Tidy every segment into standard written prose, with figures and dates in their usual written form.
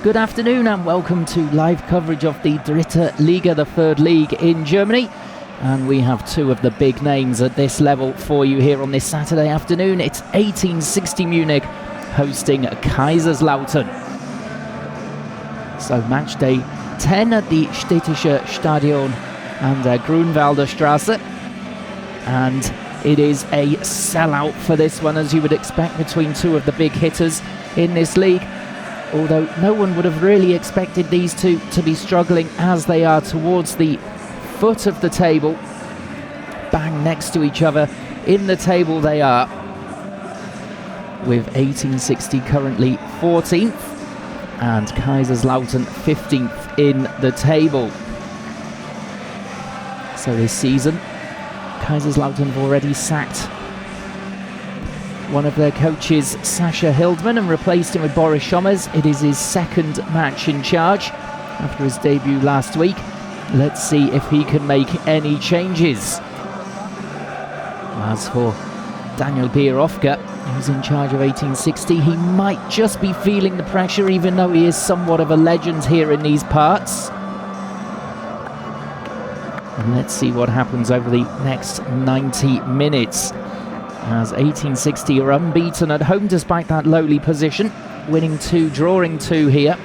Good afternoon and welcome to live coverage of the Dritte Liga, the third league in Germany. And we have two of the big names at this level for you here on this Saturday afternoon. It's 1860 Munich hosting Kaiserslautern. So match day 10 at the Städtische Stadion and Grunwalder Straße. And it is a sellout for this one, as you would expect, between two of the big hitters in this league. Although no one would have really expected these two to be struggling as they are towards the foot of the table. Bang next to each other in the table they are, with 1860 currently 14th and Kaiserslautern 15th in the table. So this season, Kaiserslautern have already sacked one of their coaches, Sascha Hildmann, and replaced him with Boris Schommers. It is his second match in charge after his debut last week. Let's see if he can make any changes. As for Daniel Bierofka, who's in charge of 1860, he might just be feeling the pressure, even though he is somewhat of a legend here in these parts. And let's see what happens over the next 90 minutes. As 1860 are unbeaten at home despite that lowly position, winning 2, drawing 2 here.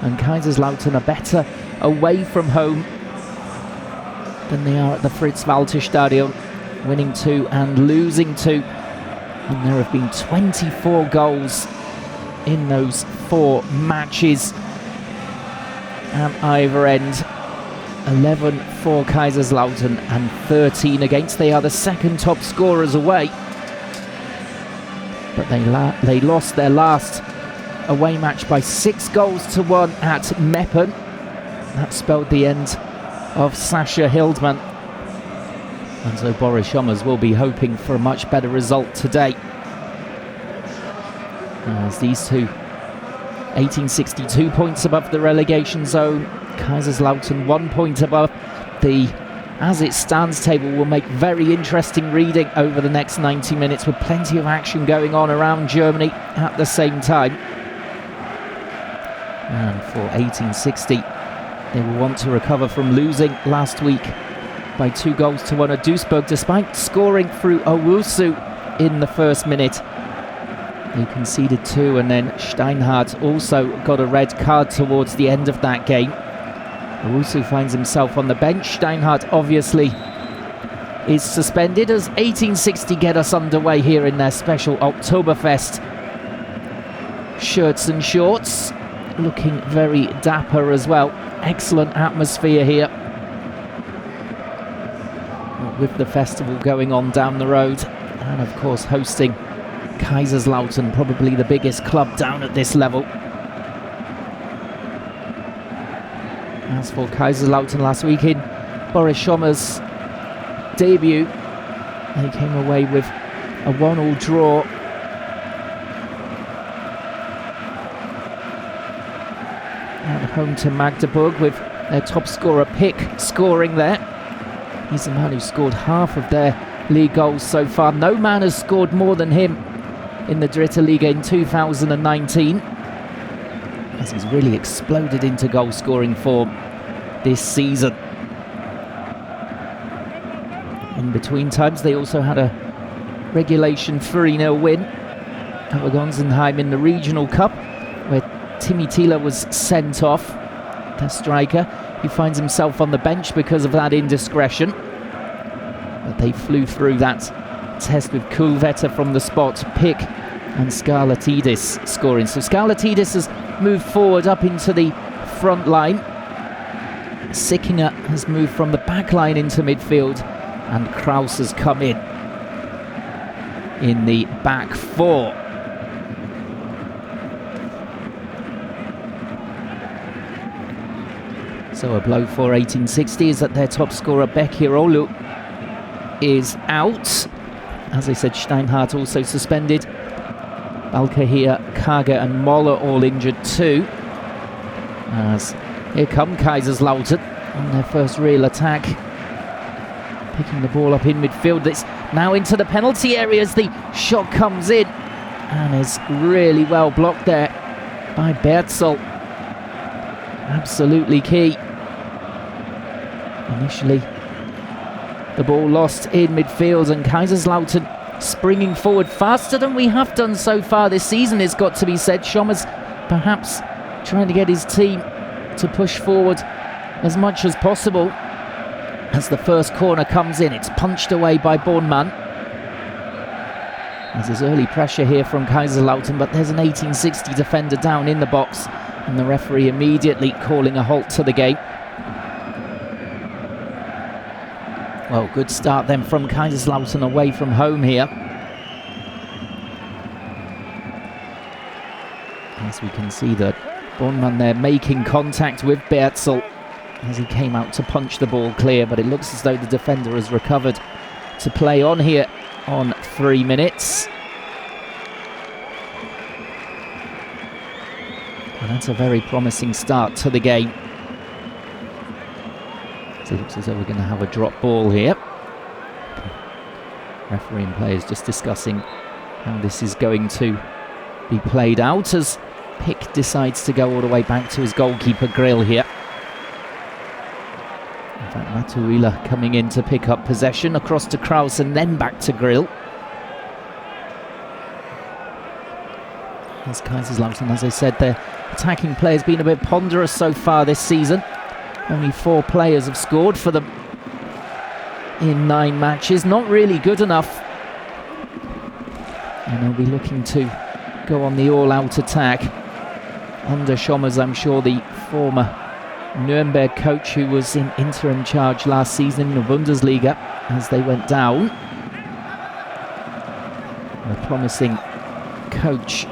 And Kaiserslautern are better away from home than they are at the Fritz-Walter Stadion, winning 2 and losing 2. And there have been 24 goals in those 4 matches at either end. 11 for Kaiserslautern and 13 against. They are the second top scorers away. But they lost their last away match by 6-1 at Meppen. That spelled the end of Sascha Hildmann. And so Boris Schommers will be hoping for a much better result today. As these two, 1862 points above the relegation zone, Kaiserslautern 1 point above. The as it stands table will make very interesting reading over the next 90 minutes, with plenty of action going on around Germany at the same time. And for 1860, they will want to recover from losing last week by 2-1 at Duisburg, despite scoring through Owusu in the first minute. They conceded 2, and then Steinhardt also got a red card towards the end of that game. Owusu finds himself on the bench. Steinhardt obviously is suspended as 1860 get us underway here in their special Oktoberfest shirts and shorts. Looking very dapper as well. Excellent atmosphere here, with the festival going on down the road, and of course hosting Kaiserslautern, probably the biggest club down at this level. As for Kaiserslautern last week in Boris Schommers' debut, they came away with a 1-1 draw. At home to Magdeburg, with their top scorer Pick scoring there. He's the man who scored half of their league goals so far. No man has scored more than him in the Dritte Liga in 2019, as he's really exploded into goal-scoring form this season. In between times, they also had a regulation 3-0 win over Gonsenheim in the Regional Cup, where Timmy Thiele was sent off, their striker. He finds himself on the bench because of that indiscretion. But they flew through that test with Kulvetter from the spot, Pick and Skarlatidis scoring. So Skarlatidis has moved forward up into the front line. Sickinger has moved from the back line into midfield, and Kraus has come in the back 4. So a blow for 1860 is that their top scorer Bekirolu is out. As I said, Steinhardt also suspended. Balkahir, Kager and Moller all injured too. As here come Kaiserslautern on their first real attack. Picking the ball up in midfield. It's now into the penalty area as the shot comes in. And is really well blocked there by Berzel. absolutely key. Initially, the ball lost in midfield, and Kaiserslautern springing forward faster than we have done so far this season, it's got to be said. Schommers perhaps trying to get his team to push forward as much as possible. As the first corner comes in, it's punched away by Bornmann. There's early pressure here from Kaiserslautern, but there's an 1860 defender down in the box, and the referee immediately calling a halt to the game. Well, good start then from Kaiserslautern away from home here. As we can see that Bornmann there making contact with Berzel as he came out to punch the ball clear, but it looks as though the defender has recovered to play on here on 3 minutes. And that's a very promising start to the game. So it looks as though we're going to have a drop ball here. Referee and players just discussing how this is going to be played out as Pick decides to go all the way back to his goalkeeper Grill here. In fact, Matuila coming in to pick up possession across to Kraus and then back to Grill. As Kaiserslautern, as I said, their attacking play has been a bit ponderous so far this season. Only 4 players have scored for them in 9 matches. Not really good enough. And they'll be looking to go on the all-out attack. Under Schommers, I'm sure the former Nuremberg coach who was in interim charge last season in the Bundesliga as they went down. A promising coach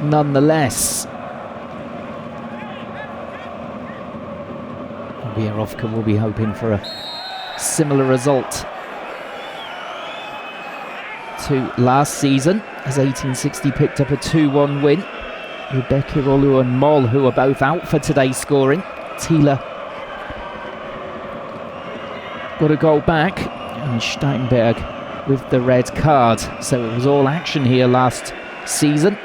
nonetheless. Bierovka will be hoping for a similar result to last season, as 1860 picked up a 2-1 win. Rebecca Olu and Moll, who are both out for today, scoring. Thiele got a goal back, and Steinberg with the red card. So it was all action here last season.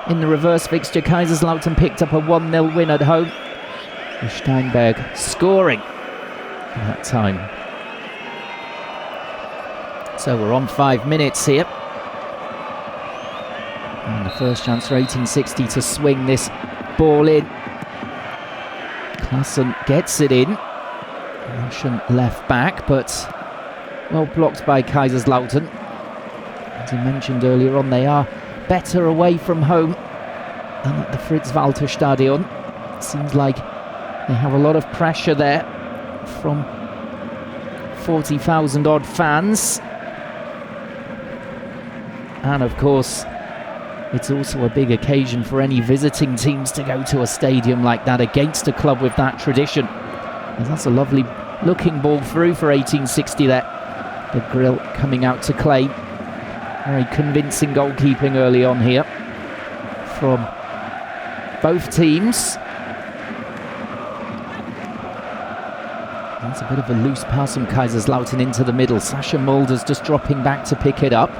In the reverse fixture, Kaiserslautern picked up a 1-0 win at home. Steinberg scoring in that time. So we're on 5 minutes here. And the first chance for 1860 to swing this ball in. Klassen gets it in. Russian left back, but well blocked by Kaiserslautern. As I mentioned earlier on, they are better away from home than at the Fritz-Walter Stadion. Seems like they have a lot of pressure there from 40,000 odd fans. And of course, it's also a big occasion for any visiting teams to go to a stadium like that against a club with that tradition. And that's a lovely looking ball through for 1860 there. The Grill coming out to claim. Very convincing goalkeeping early on here from both teams. That's a bit of a loose pass from Kaiserslautern into the middle. Sascha Mulders just dropping back to pick it up.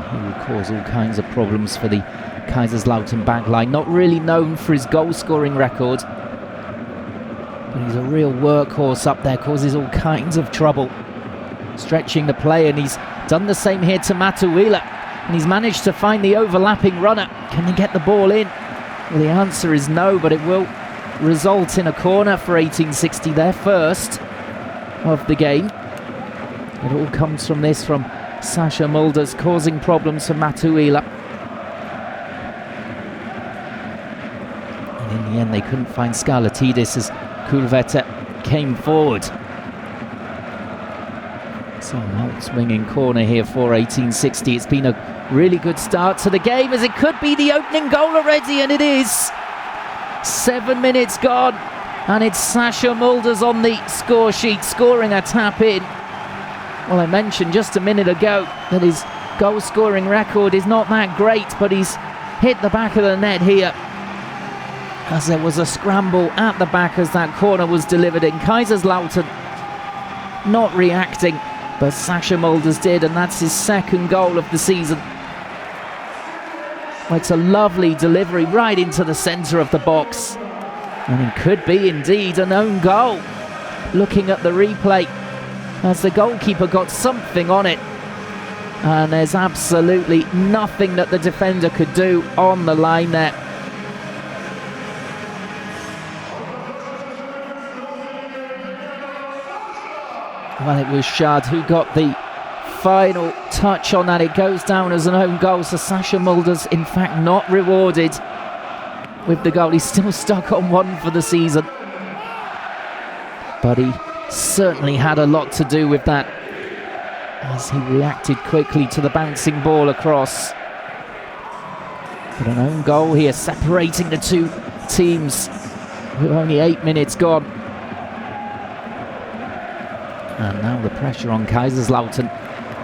He will cause all kinds of problems for the Kaiserslautern backline. Not really known for his goal-scoring record, but he's a real workhorse up there, causes all kinds of trouble. Stretching the play, and he's done the same here to Matuila. And he's managed to find the overlapping runner. Can he get the ball in? Well, the answer is no, but it will result in a corner for 1860, their first of the game. It all comes from this, from Sascha Mulders, causing problems for Matuila. And in the end, they couldn't find Skarlatidis as Kulvete came forward. So an out-swinging corner here for 1860. It's been a really good start to the game, as it could be the opening goal already, and it is. 7 minutes gone, and it's Sascha Mulders on the score sheet, scoring a tap-in. Well, I mentioned just a minute ago that his goal-scoring record is not that great, but he's hit the back of the net here, as there was a scramble at the back as that corner was delivered in. Kaiserslautern not reacting, but Sascha Mulders did, and that's his second goal of the season. It's a lovely delivery right into the centre of the box. And it could be indeed an own goal. Looking at the replay, as the goalkeeper got something on it. And there's absolutely nothing that the defender could do on the line there. Well, it was Schad who got the final touch on that. It goes down as an own goal, so Sascha Mulder's in fact not rewarded with the goal. He's still stuck on one for the season, but he certainly had a lot to do with that, as he reacted quickly to the bouncing ball across. But an own goal here, separating the two teams with only 8 minutes gone. And now the pressure on Kaiserslautern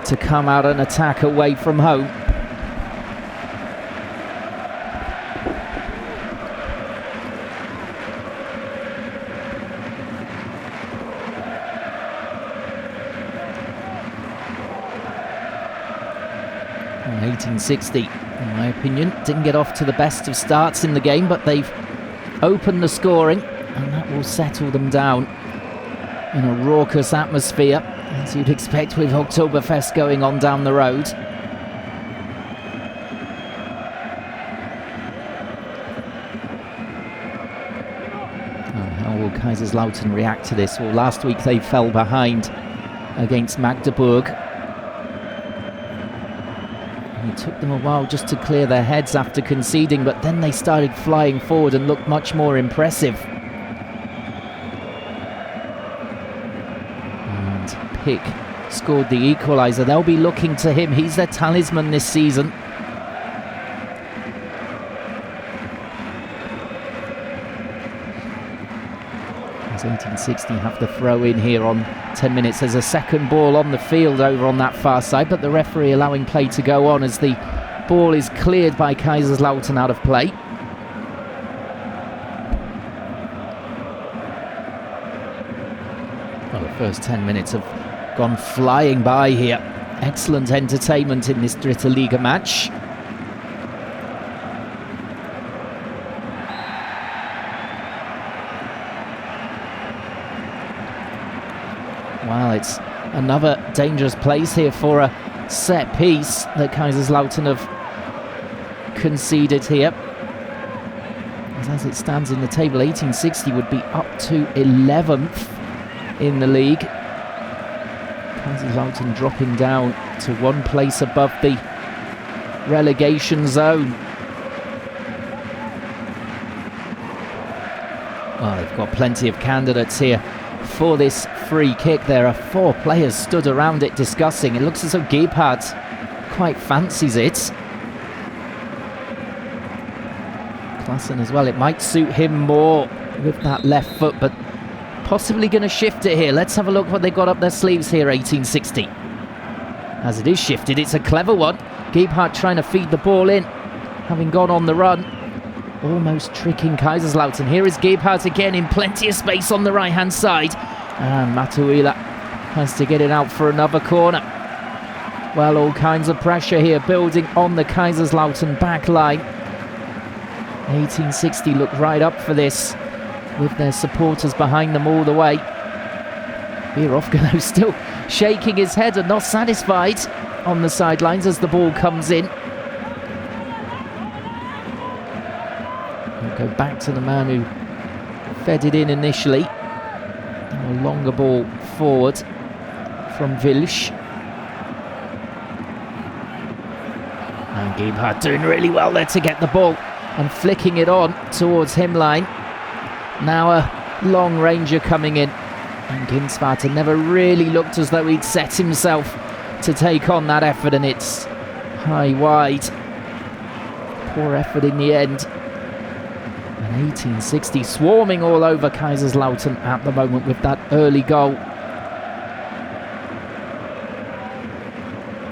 to come out and attack away from home. Well, 1860, in my opinion, didn't get off to the best of starts in the game, but they've opened the scoring, and that will settle them down in a raucous atmosphere, as you'd expect with Oktoberfest going on down the road. How will Kaiserslautern react to this? Well, last week they fell behind against Magdeburg. And it took them a while just to clear their heads after conceding, but then they started flying forward and looked much more impressive. Pick scored the equaliser. They'll be looking to him. He's their talisman this season. As 1860 have the throw in here on 10 minutes. There's a second ball on the field over on that far side, but the referee allowing play to go on as the ball is cleared by Kaiserslautern out of play. Well, the first 10 minutes have gone flying by here. Excellent entertainment in this Dritte Liga match. Well, it's another dangerous place here for a set piece that Kaiserslautern have conceded here. As it stands in the table, 1860 would be up to 11th in the league. Kaiserslautern dropping down to one place above the relegation zone. Well, they've got plenty of candidates here for this free kick. There are 4 players stood around it discussing. It looks as though Gebhardt quite fancies it. Klassen as well. It might suit him more with that left foot, but possibly going to shift it here. Let's have a look what they've got up their sleeves here, 1860. As it is shifted, it's a clever one. Gebhardt trying to feed the ball in, having gone on the run. Almost tricking Kaiserslautern. Here is Gebhardt again in plenty of space on the right-hand side. And Matuila has to get it out for another corner. Well, all kinds of pressure here building on the Kaiserslautern back line. 1860 look right up for this, with their supporters behind them all the way. Birovka, though, still shaking his head and not satisfied on the sidelines as the ball comes in. We'll go back to the man who fed it in initially. A longer ball forward from Wilsch. And Gebhardt doing really well there to get the ball and flicking it on towards Himlein. Now a long ranger coming in, and Ginsvater never really looked as though he'd set himself to take on that effort, and it's high wide. Poor effort in the end. And 1860 swarming all over Kaiserslautern at the moment with that early goal.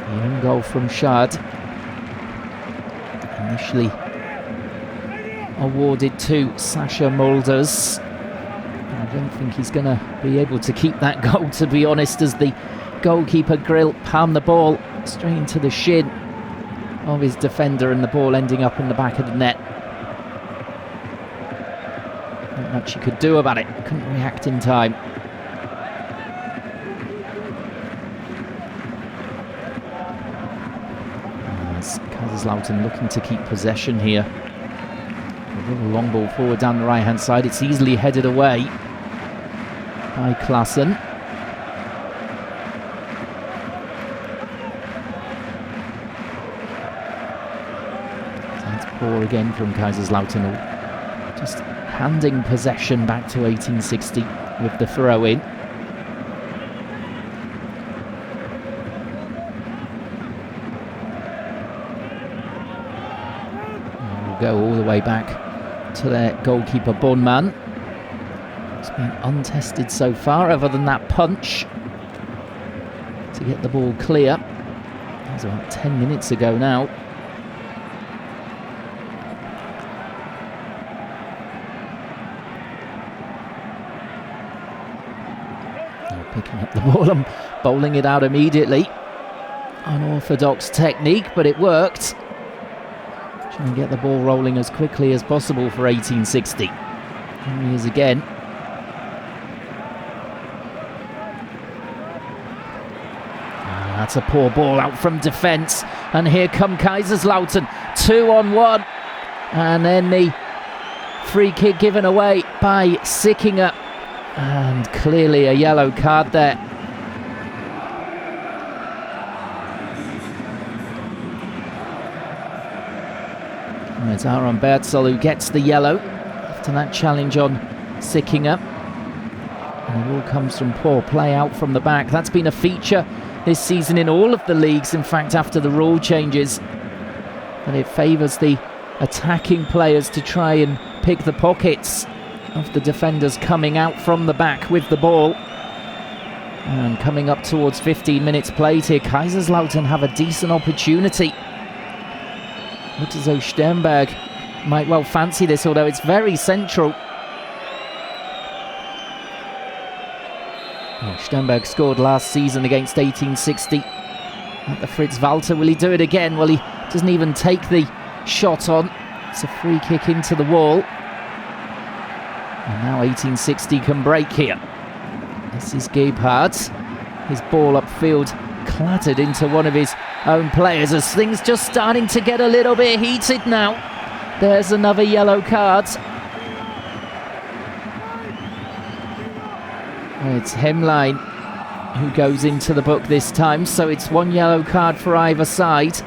The own goal from Schad, initially awarded to Sascha Mulders. I don't think he's going to be able to keep that goal, to be honest, as the goalkeeper Grill palmed the ball straight into the shin of his defender and the ball ending up in the back of the net. Not much he could do about it, couldn't react in time. As Kaiserslautern looking to keep possession here. A little long ball forward down the right hand side, it's easily headed away by Klaassen. Poor again from Kaiserslautern, just handing possession back to 1860 with the throw in. We'll go all the way back to their goalkeeper Bonman. It's been untested so far, other than that punch to get the ball clear. That was about 10 minutes ago now. Picking up the ball and bowling it out immediately. Unorthodox technique, but it worked. Trying to get the ball rolling as quickly as possible for 1860. Here he is again. That's a poor ball out from defence. And here come Kaiserslautern. 2-on-1. And then the free kick given away by Sickinger. And clearly a yellow card there. And it's Aaron Bertzel who gets the yellow after that challenge on Sickinger. And it all comes from poor play out from the back. That's been a feature this season in all of the leagues, in fact, after the rule changes. And it favours the attacking players to try and pick the pockets of the defenders coming out from the back with the ball. And coming up towards 15 minutes played here, Kaiserslautern have a decent opportunity. Looks as though Sternberg might well fancy this, although it's very central. Oh, Sternberg scored last season against 1860 at the Fritz Walter. Will he do it again? Well, he doesn't even take the shot on. It's a free kick into the wall. And now 1860 can break here. This is Gebhardt. His ball upfield clattered into one of his own players as things just starting to get a little bit heated now. There's another yellow card. It's Hemlein who goes into the book this time, so it's one yellow card for either side.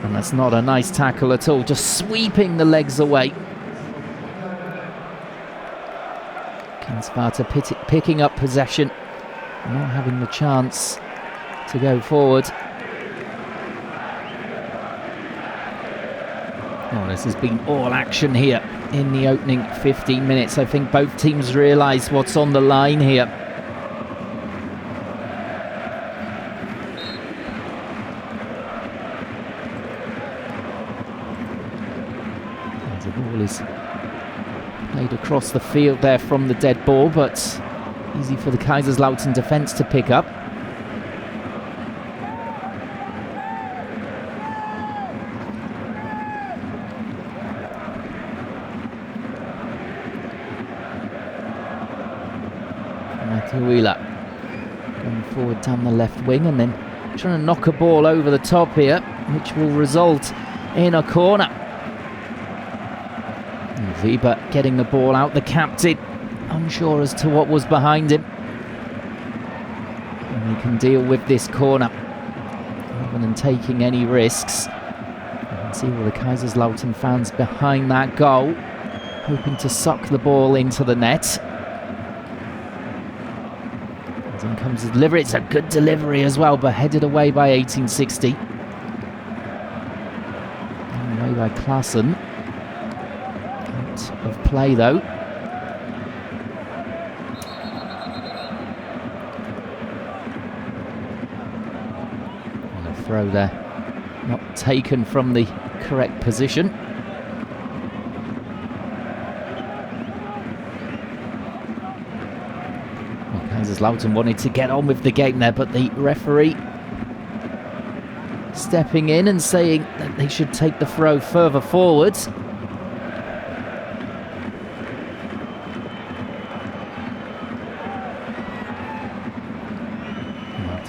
And that's not a nice tackle at all, just sweeping the legs away. Sparta picking up possession, not having the chance to go forward. Oh, this has been all action here in the opening 15 minutes. I think both teams realise what's on the line here. And the ball is played across the field there from the dead ball, but easy for the Kaiserslautern defence to pick up. Matuila going forward down the left wing and then trying to knock a ball over the top here, which will result in a corner. Weber getting the ball out, the captain unsure as to what was behind him. And he can deal with this corner rather than taking any risks. You can see all the Kaiserslautern fans behind that goal, hoping to suck the ball into the net. And in comes the delivery. It's a good delivery as well, but headed away by 1860. Away by Klaassen. Of play though. And a throw there, not taken from the correct position. Well, Kaiserslautern wanted to get on with the game there, but the referee stepping in and saying that they should take the throw further forwards.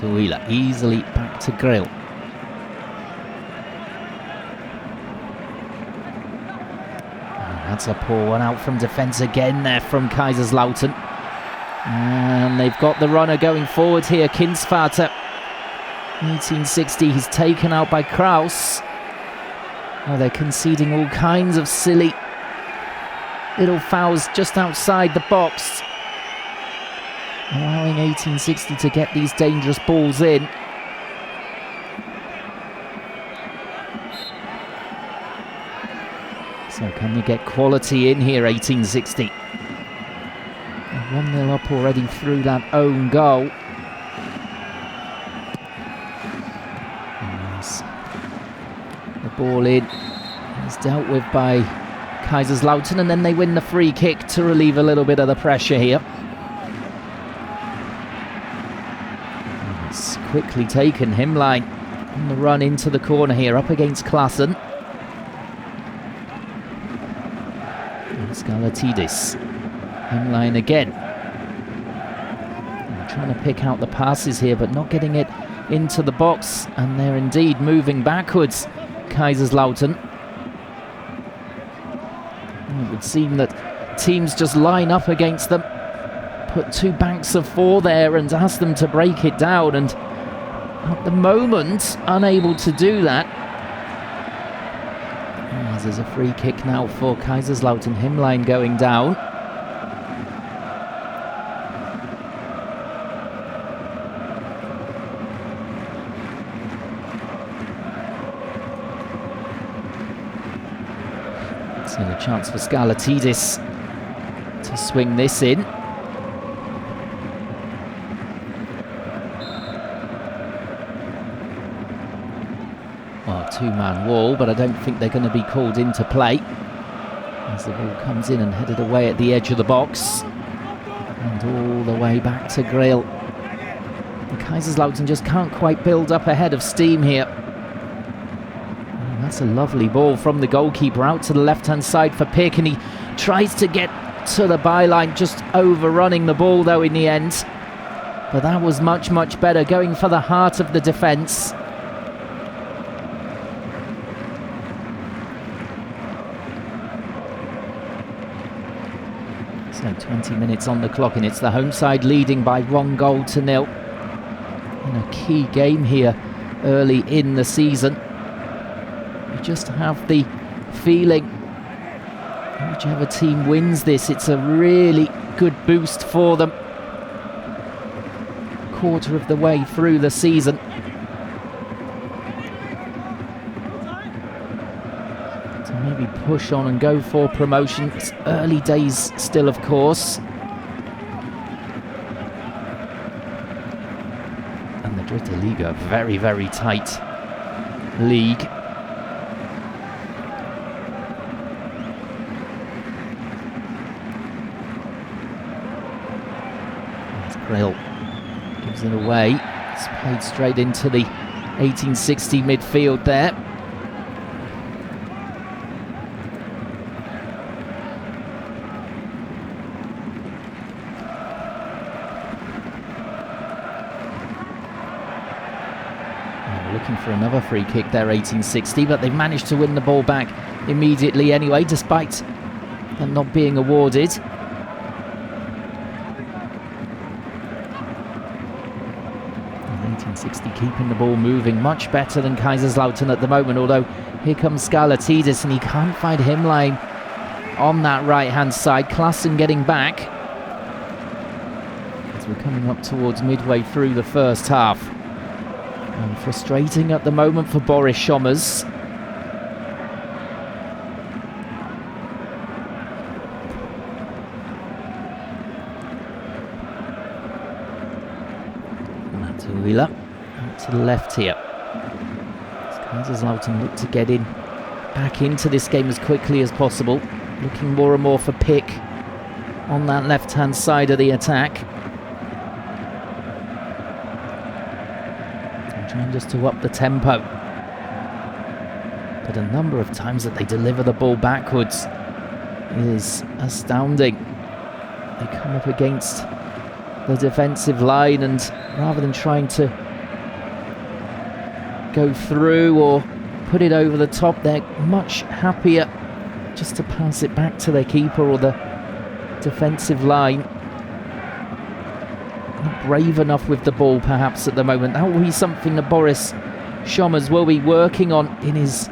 Wheeler easily back to Grill. That's a poor one out from defence again there from Kaiserslautern. And they've got the runner going forward here, Kinsvater. 1860, he's taken out by Kraus. Oh, they're conceding all kinds of silly little fouls just outside the box, allowing 1860 to get these dangerous balls in. So can they get quality in here, 1860? 1-0 up already through that own goal. Yes. The ball in is dealt with by Kaiserslautern, and then they win the free kick to relieve a little bit of the pressure here. It's quickly taken, Himline on the run into the corner here, up against Klassen. Skalatidis. Himline again. They're trying to pick out the passes here, but not getting it into the box, and they're indeed moving backwards, Kaiserslautern. It would seem that teams just line up against them, put two banks of four there and ask them to break it down, and at the moment unable to do that. As there's a free kick now for Kaiserslautern. Himline going down. So a chance for Skalatidis to swing this in. Well, two-man wall, but I don't think they're going to be called into play as the ball comes in and headed away at the edge of the box and all the way back to Grill. And Kaiserslautern just can't quite build up a head of steam here. And that's a lovely ball from the goalkeeper out to the left-hand side for Pick, and he tries to get to the byline, just overrunning the ball though in the end. But that was much, much better, going for the heart of the defence. So 20 minutes on the clock, and it's the home side leading by 1-0 in a key game here early in the season. You just have the feeling whichever team wins this, it's a really good boost for them. Quarter of the way through the season. Maybe push on and go for promotion. It's early days still, of course. And the Dritte Liga, very, very tight league. As Grill gives it away. It's played straight into the 1860 midfield there. Looking for another free kick there, 1860, but they've managed to win the ball back immediately anyway, despite them not being awarded. 1860 keeping the ball moving much better than Kaiserslautern at the moment, although here comes Skalatidis and he can't find Himline on that right-hand side. Klassen getting back as we're coming up towards midway through the first half. And frustrating at the moment for Boris Schommers. Wheeler out to the left here. Kaiserslautern look to get in back into this game as quickly as possible. Looking more and more for Pick on that left-hand side of the attack. Trying just to up the tempo. but a number of times that they deliver the ball backwards is astounding. They come up against the defensive line, and rather than trying to go through or put it over the top, they're much happier just to pass it back to their keeper or the defensive line. Not brave enough with the ball perhaps at the moment. That will be something that Boris Schommers will be working on in his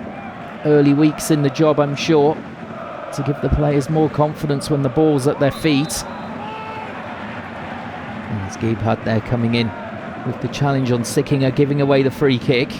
early weeks in the job, I'm sure, to give the players more confidence when the ball's at their feet. And it's Gebhardt there coming in with the challenge on Sickinger, giving away the free kick.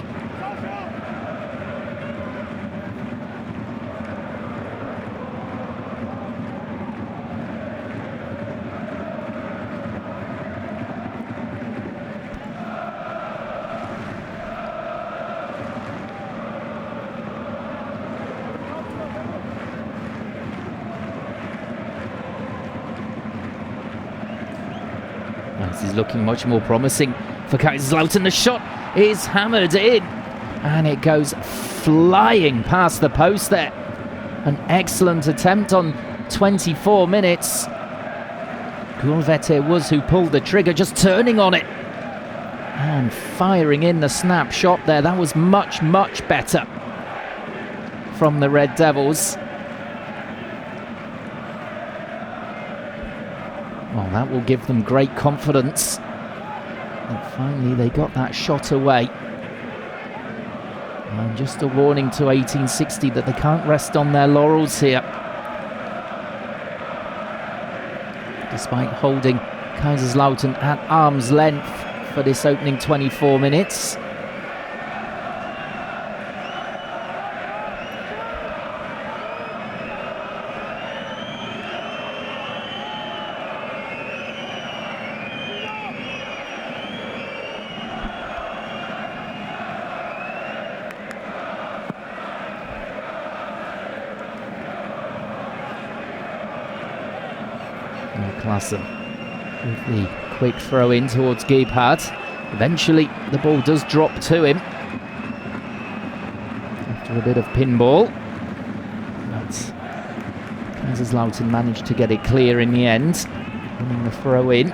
This is looking much more promising for Kaiserslautern. The shot is hammered in and it goes flying past the post there. An excellent attempt on 24 minutes. Gulvete was who pulled the trigger, just turning on it and firing in the snapshot there. That was much, much better from the Red Devils. Well, that will give them great confidence. And finally they got that shot away. And just a warning to 1860 that they can't rest on their laurels here. Despite holding Kaiserslautern at arm's length for this opening 24 minutes. Klasse with the quick throw in towards Gebhardt. Eventually the ball does drop to him after a bit of pinball, but Kaiserslautern managed to get it clear in the end, winning the throw in.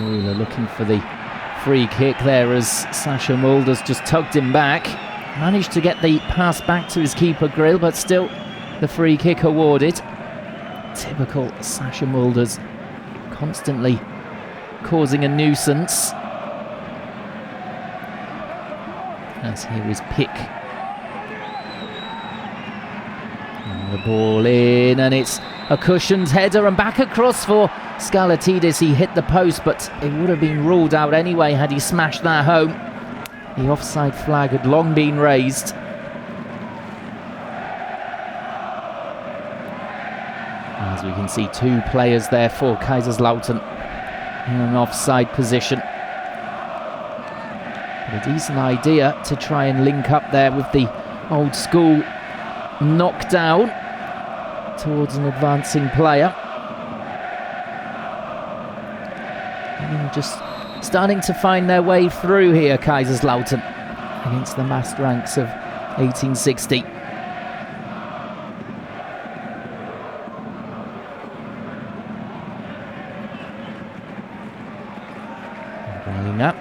They're looking for the free kick there as Sascha Mulders just tugged him back. Managed to get the pass back to his keeper Grill, but still the free kick awarded. Typical Sascha Mulders, constantly causing a nuisance. As here is Pick. And the ball in, and it's a cushioned header and back across for Skalatidis. He hit the post, but it would have been ruled out anyway had he smashed that home. The offside flag had long been raised. As we can see, two players there for Kaiserslautern in an offside position. But a decent idea to try and link up there with the old school knockdown towards an advancing player. And just starting to find their way through here, Kaiserslautern, against the massed ranks of 1860. Bringing up.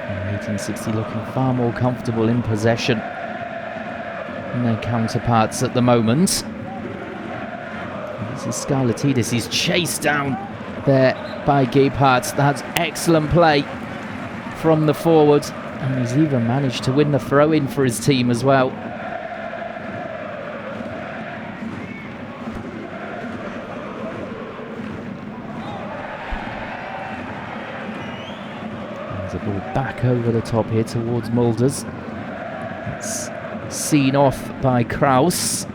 And 1860 looking far more comfortable in possession than their counterparts at the moment. This is Skalatidis. He's chased down there by Gebhardt. That's excellent play from the forward. And he's even managed to win the throw-in for his team as well. There's a ball back over the top here towards Mulders. It's seen off by Kraus.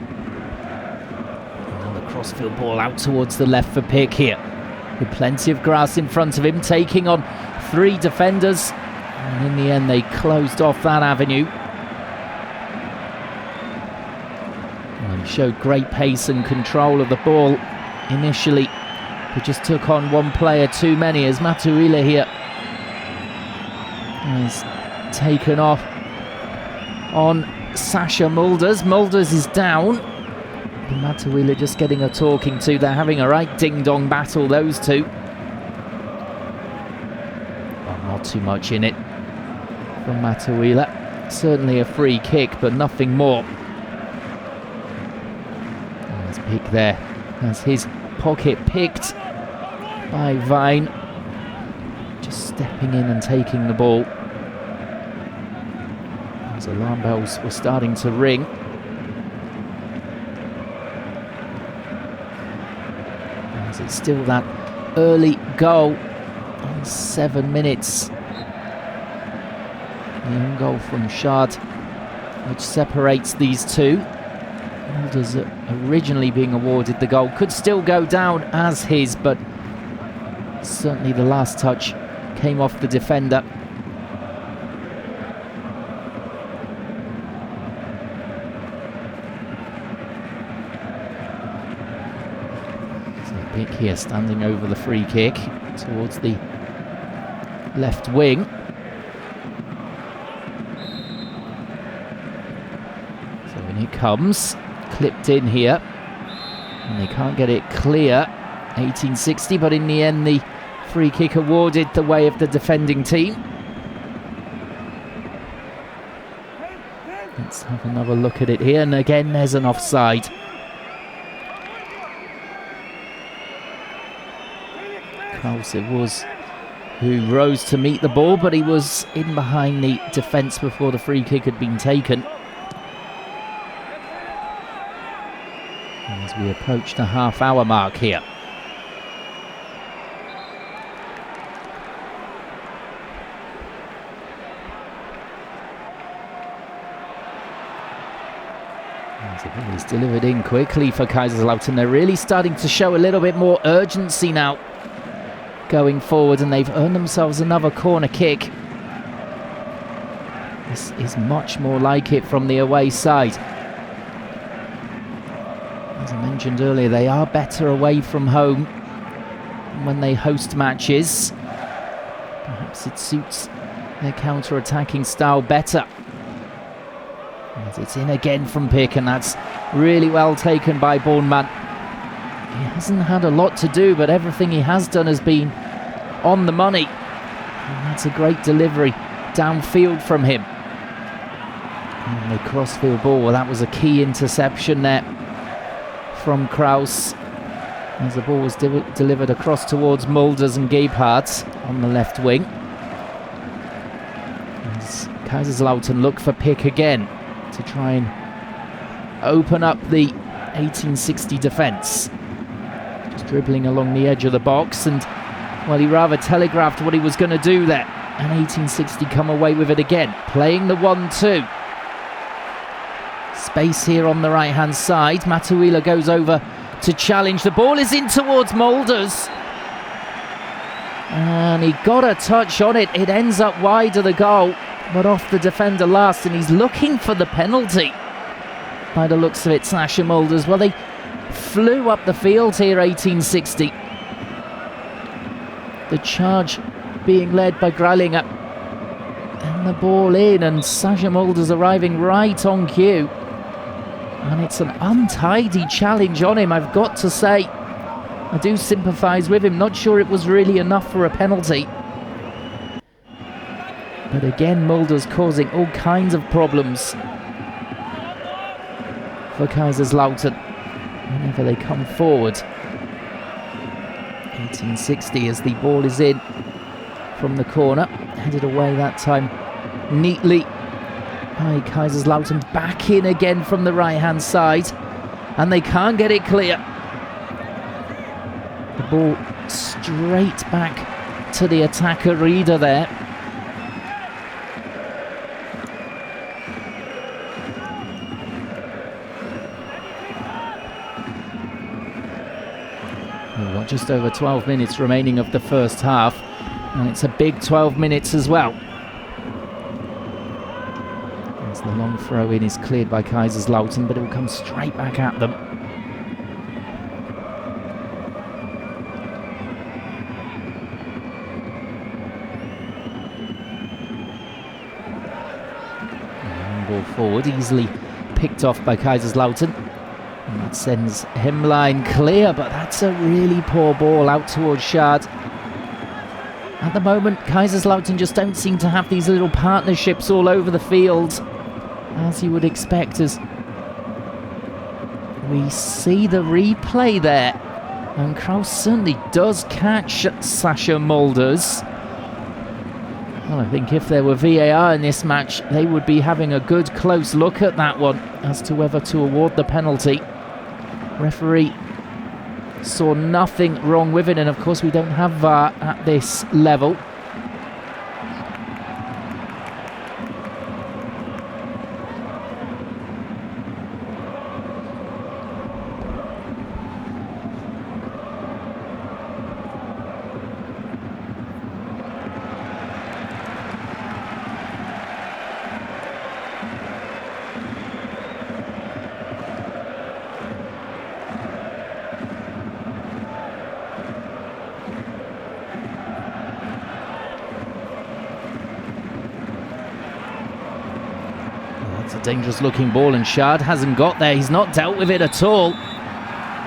Another crossfield ball out towards the left for Pick here. With plenty of grass in front of him, taking on 3 defenders. And in the end, they closed off that avenue. Well, he showed great pace and control of the ball initially, but just took on 1 player too many as Matuila here is taken off on Sasha Mulders. Mulders is down. And Matuila just getting a talking to. They're having a right ding-dong battle, those two. Well, not too much in it from Matuila. Certainly a free kick, but nothing more. There's Pick there. Has his pocket picked by Vine. Just stepping in and taking the ball. As alarm bells were starting to ring. As it's still that early goal on 7 minutes. The own goal from Shard, which separates these two. Mulders originally being awarded the goal. Could still go down as his, but certainly the last touch came off the defender. So Pick here standing over the free kick towards the left wing. So in it comes, clipped in here, and they can't get it clear. 1860, but in the end the free kick awarded the way of the defending team. Let's have another look at it here, and again there's an offside. Kraus it was who rose to meet the ball, but he was in behind the defence before the free kick had been taken. As we approach the half-hour mark here. It's delivered in quickly for Kaiserslautern. They're really starting to show a little bit more urgency now going forward, and they've earned themselves another corner kick. This is much more like it from the away side. As I mentioned earlier, they are better away from home when they host matches. Perhaps it suits their counter-attacking style better. As it's in again from Pick, and that's really well taken by Bornman. He hasn't had a lot to do, but everything he has done has been on the money. And that's a great delivery downfield from him. And the crossfield ball, well, that was a key interception there from Kraus. As the ball was delivered across towards Mulders and Gebhardt on the left wing. As Kaiserslautern look for Pick again to try and open up the 1860 defence. Just dribbling along the edge of the box, and well, he rather telegraphed what he was going to do there, and 1860 come away with it again, playing the 1-2. Space here on the right hand side. Matuila goes over to challenge. The ball is in towards Mulders, and he got a touch on it. It ends up wide of the goal, but off the defender last, and he's looking for the penalty by the looks of it, Sasha Mulders. Well, they flew up the field here, 1860. The charge being led by Gralinger, and the ball in, and Sasha Mulders arriving right on cue. And it's an untidy challenge on him, I've got to say. I do sympathise with him. Not sure it was really enough for a penalty. But again, Mulders causing all kinds of problems for Kaiserslautern whenever they come forward. 1860 as the ball is in from the corner. Headed away that time neatly by Kaiserslautern. Back in again from the right-hand side. And they can't get it clear. The ball straight back to the attacker Rieder there. Well, just over 12 minutes remaining of the first half, and it's a big 12 minutes as well. As the long throw-in is cleared by Kaiserslautern, but it will come straight back at them. Ball forward, easily picked off by Kaiserslautern. And that sends Hemline clear, but that's a really poor ball out towards Schad. At the moment, Kaiserslautern just don't seem to have these little partnerships all over the field, as you would expect, as we see the replay there. And Kraus certainly does catch Sasha Mulders. Well, I think if there were VAR in this match, they would be having a good close look at that one as to whether to award the penalty. Referee saw nothing wrong with it, and of course we don't have VAR at this level. It's a dangerous looking ball, and Schad hasn't got there. He's not dealt with it at all.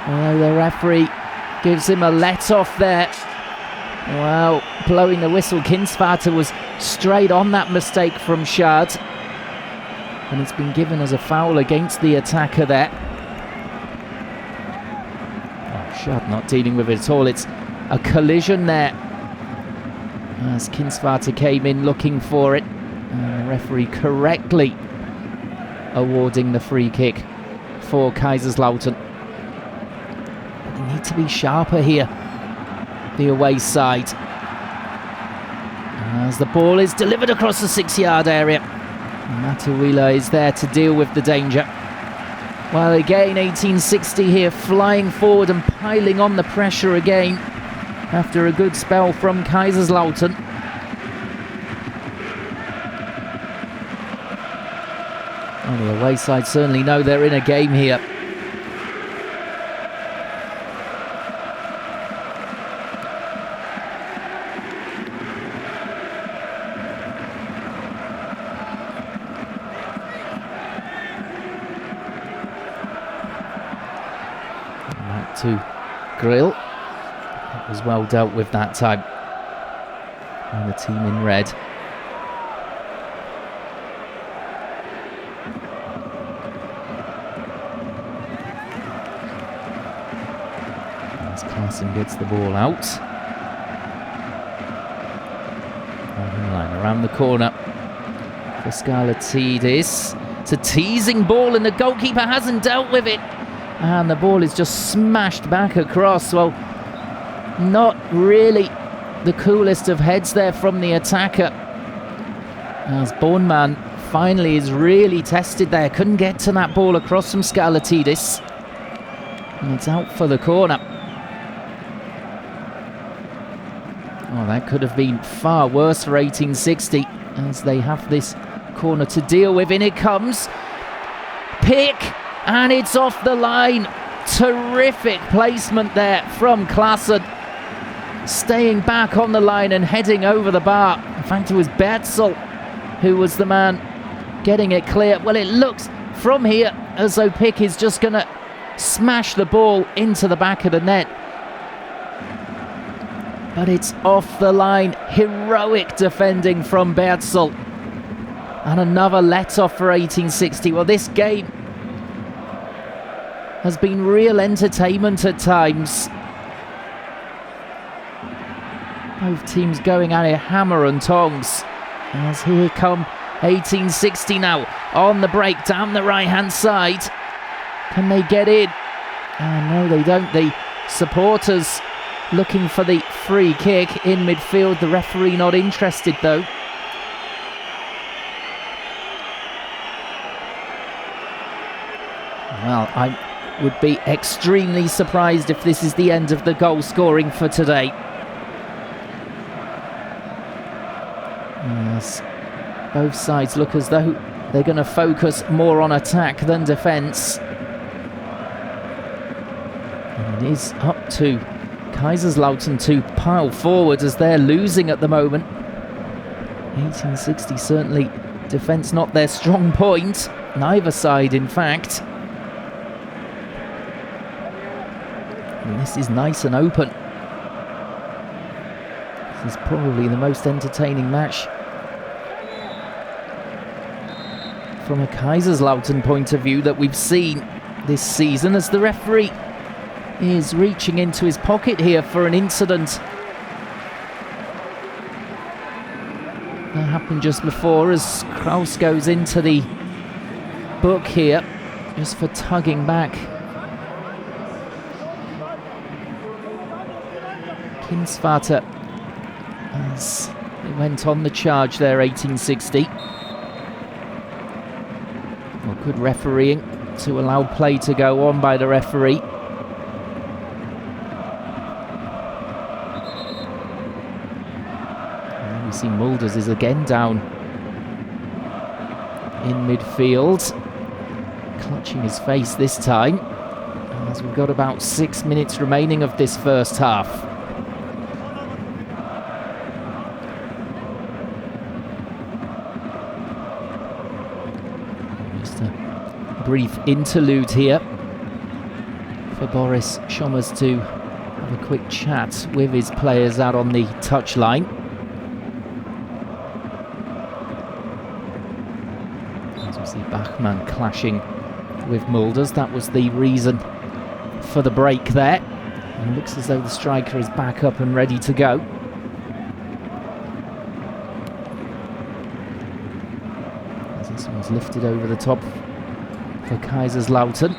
Although the referee gives him a let-off there. Well, blowing the whistle, Kinsvater was straight on that mistake from Schad. And it's been given as a foul against the attacker there. Oh, Schad not dealing with it at all. It's a collision there, as Kinsvater came in looking for it. And the referee correctly awarding the free kick for Kaiserslautern. They need to be sharper here, the away side, as the ball is delivered across the 6-yard area. Matuila is there to deal with the danger. Well, again, 1860 here, flying forward and piling on the pressure again after a good spell from Kaiserslautern. Well, the away side certainly know they're in a game here. Back to Grill. It was well dealt with that time by the team in red. Carson gets the ball out. Around the corner for Scarlatidis. It's a teasing ball, and the goalkeeper hasn't dealt with it. And the ball is just smashed back across. Well, not really the coolest of heads there from the attacker, as Bornman finally is really tested there. Couldn't get to that ball across from Scarlatidis. And it's out for the corner. Oh, that could have been far worse for 1860, as they have this corner to deal with. In it comes. Pick, and it's off the line. Terrific placement there from Klassen. Staying back on the line and heading over the bar. In fact, it was Bertzel who was the man getting it clear. Well, it looks from here as though Pick is just going to smash the ball into the back of the net. But it's off the line. Heroic defending from Bertzel. And another let-off for 1860. Well, this game has been real entertainment at times. Both teams going at it hammer and tongs. As here come 1860 now on the break down the right-hand side. Can they get in? Oh, no, they don't. The supporters looking for the free kick in midfield. The referee not interested, though. Well, would be extremely surprised if this is the end of the goal scoring for today. Yes. Both sides look as though they're going to focus more on attack than defence. And it is up to Kaiserslautern to pile forward as they're losing at the moment. 1860 certainly defence not their strong point. Neither side, in fact. And this is nice and open. This is probably the most entertaining match from a Kaiserslautern point of view that we've seen this season, as the referee is reaching into his pocket here for an incident that happened just before, as Kraus goes into the book here just for tugging back. Kaiserslautern, as they went on the charge there, 1860. Well, good refereeing to allow play to go on by the referee. And we see Mulders is again down in midfield, clutching his face this time, as we've got about 6 minutes remaining of this first half. Brief interlude here for Boris Schommers to have a quick chat with his players out on the touchline. As we see Bachmann clashing with Mulders, that was the reason for the break there. And it looks as though the striker is back up and ready to go. As this one's lifted over the top for Kaiserslautern.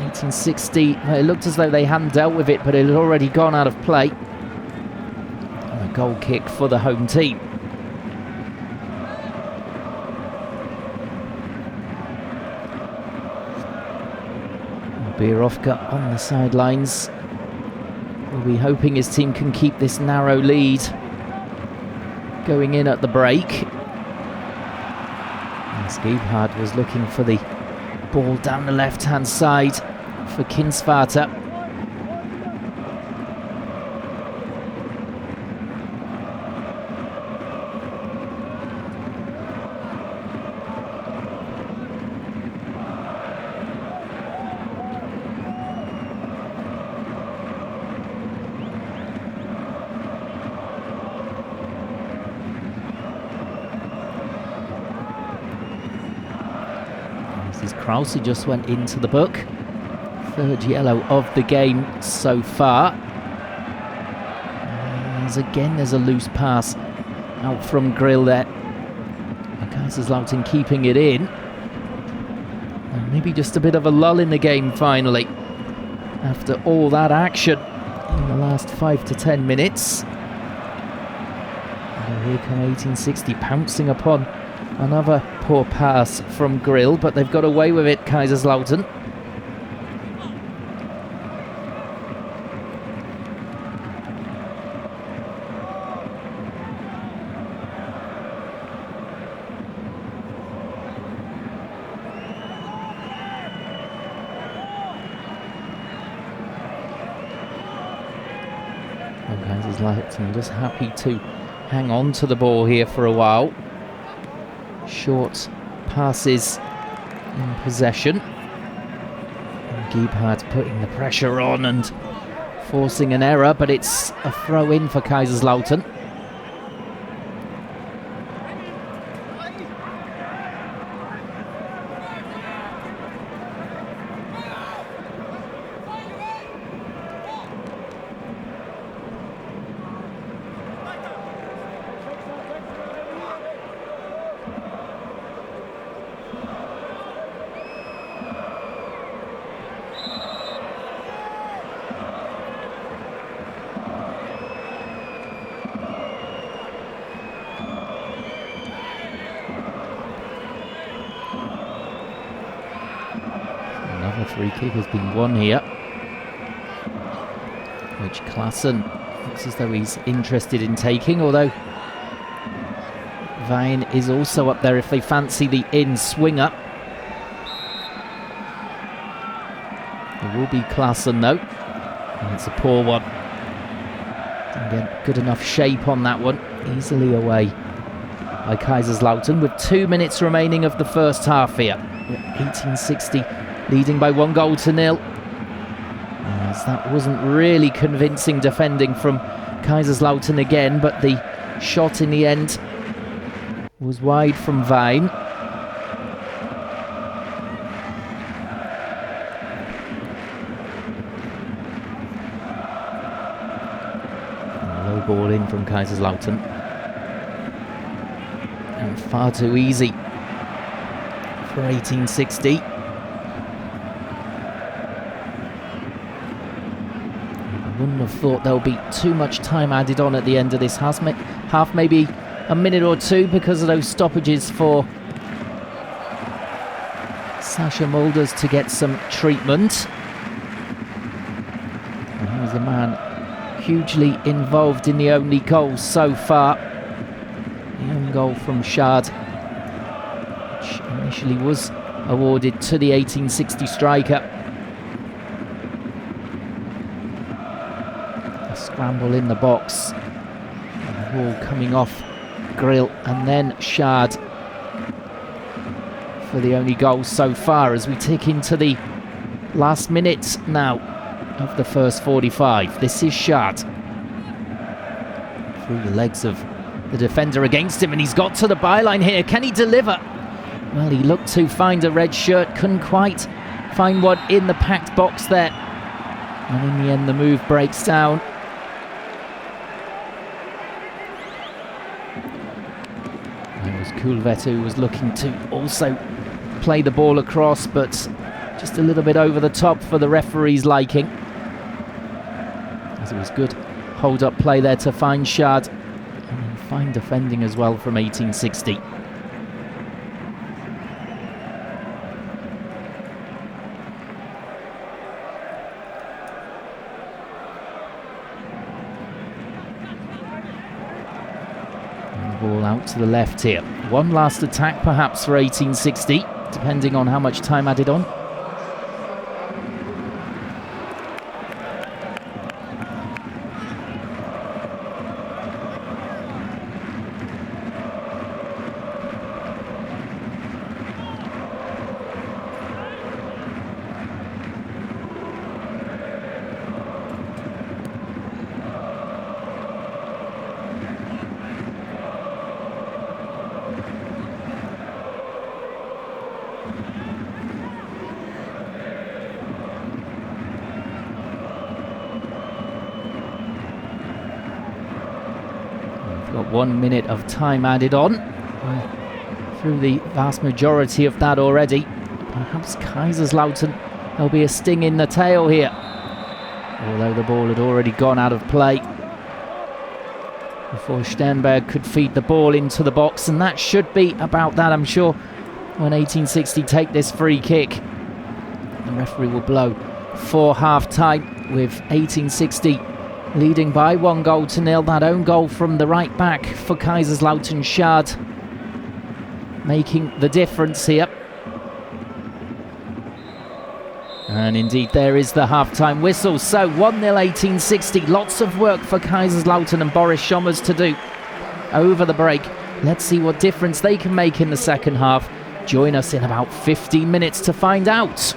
1860, it looked as though they hadn't dealt with it, but it had already gone out of play. And a goal kick for the home team. Birovka on the sidelines will be hoping his team can keep this narrow lead going in at the break. And Skiebhard was looking for the ball down the left-hand side for Kaiserslautern. Krause just went into the book. Third yellow of the game so far. As again, there's a loose pass out from Grill there. Kaiserslautern keeping it in. And maybe just a bit of a lull in the game finally, after all that action in the last 5 to 10 minutes. And here come 1860 pouncing upon another poor pass from Grill, but they've got away with it, Kaiserslautern. And Kaiserslautern just happy to hang on to the ball here for a while. Short passes in possession. And Giebhardt putting the pressure on and forcing an error, but it's a throw in for Kaiserslautern. Free kick has been won here, which Klaassen looks as though he's interested in taking, although Vine is also up there if they fancy the in-swinger. It will be Klaassen though, and it's a poor one. Didn't get good enough shape on that one. Easily away by Kaiserslautern with 2 minutes remaining of the first half here. 1860 leading by 1-0. As that wasn't really convincing defending from Kaiserslautern again, but the shot in the end was wide from Vine. Low ball in from Kaiserslautern. And far too easy for 1860. I wouldn't have thought there'll be too much time added on at the end of this half, maybe a minute or two because of those stoppages for Sasha Mulders to get some treatment. And he was the man hugely involved in the only goal so far. The own goal from Schad, which initially was awarded to the 1860 striker. A scramble in the box. And the ball coming off Grill and then Schad for the only goal so far as we tick into the last minute now of the first 45. This is Schad through the legs of the defender against him, and he's got to the byline here. Can he deliver? Well, he looked to find a red shirt, couldn't quite find one in the packed box there, and in the end the move breaks down. It was Kulvet who was looking to also play the ball across, but just a little bit over the top for the referee's liking, as it was good hold-up play there to find Schad, and fine defending as well from 1860. And the ball out to the left here. One last attack perhaps for 1860, depending on how much time added on. Got 1 minute of time added on. Through the vast majority of that already. Perhaps Kaiserslautern, there'll be a sting in the tail here. Although the ball had already gone out of play before Sternberg could feed the ball into the box, and that should be about that, I'm sure, when 1860 take this free kick. The referee will blow for half-time with 1860 leading by 1-0. That own goal from the right back for Kaiserslautern, Schad, making the difference here. And indeed there is the half-time whistle. So 1-0 1860. Lots of work for Kaiserslautern and Boris Schommers to do over the break. Let's see what difference they can make in the second half. Join us in about 15 minutes to find out.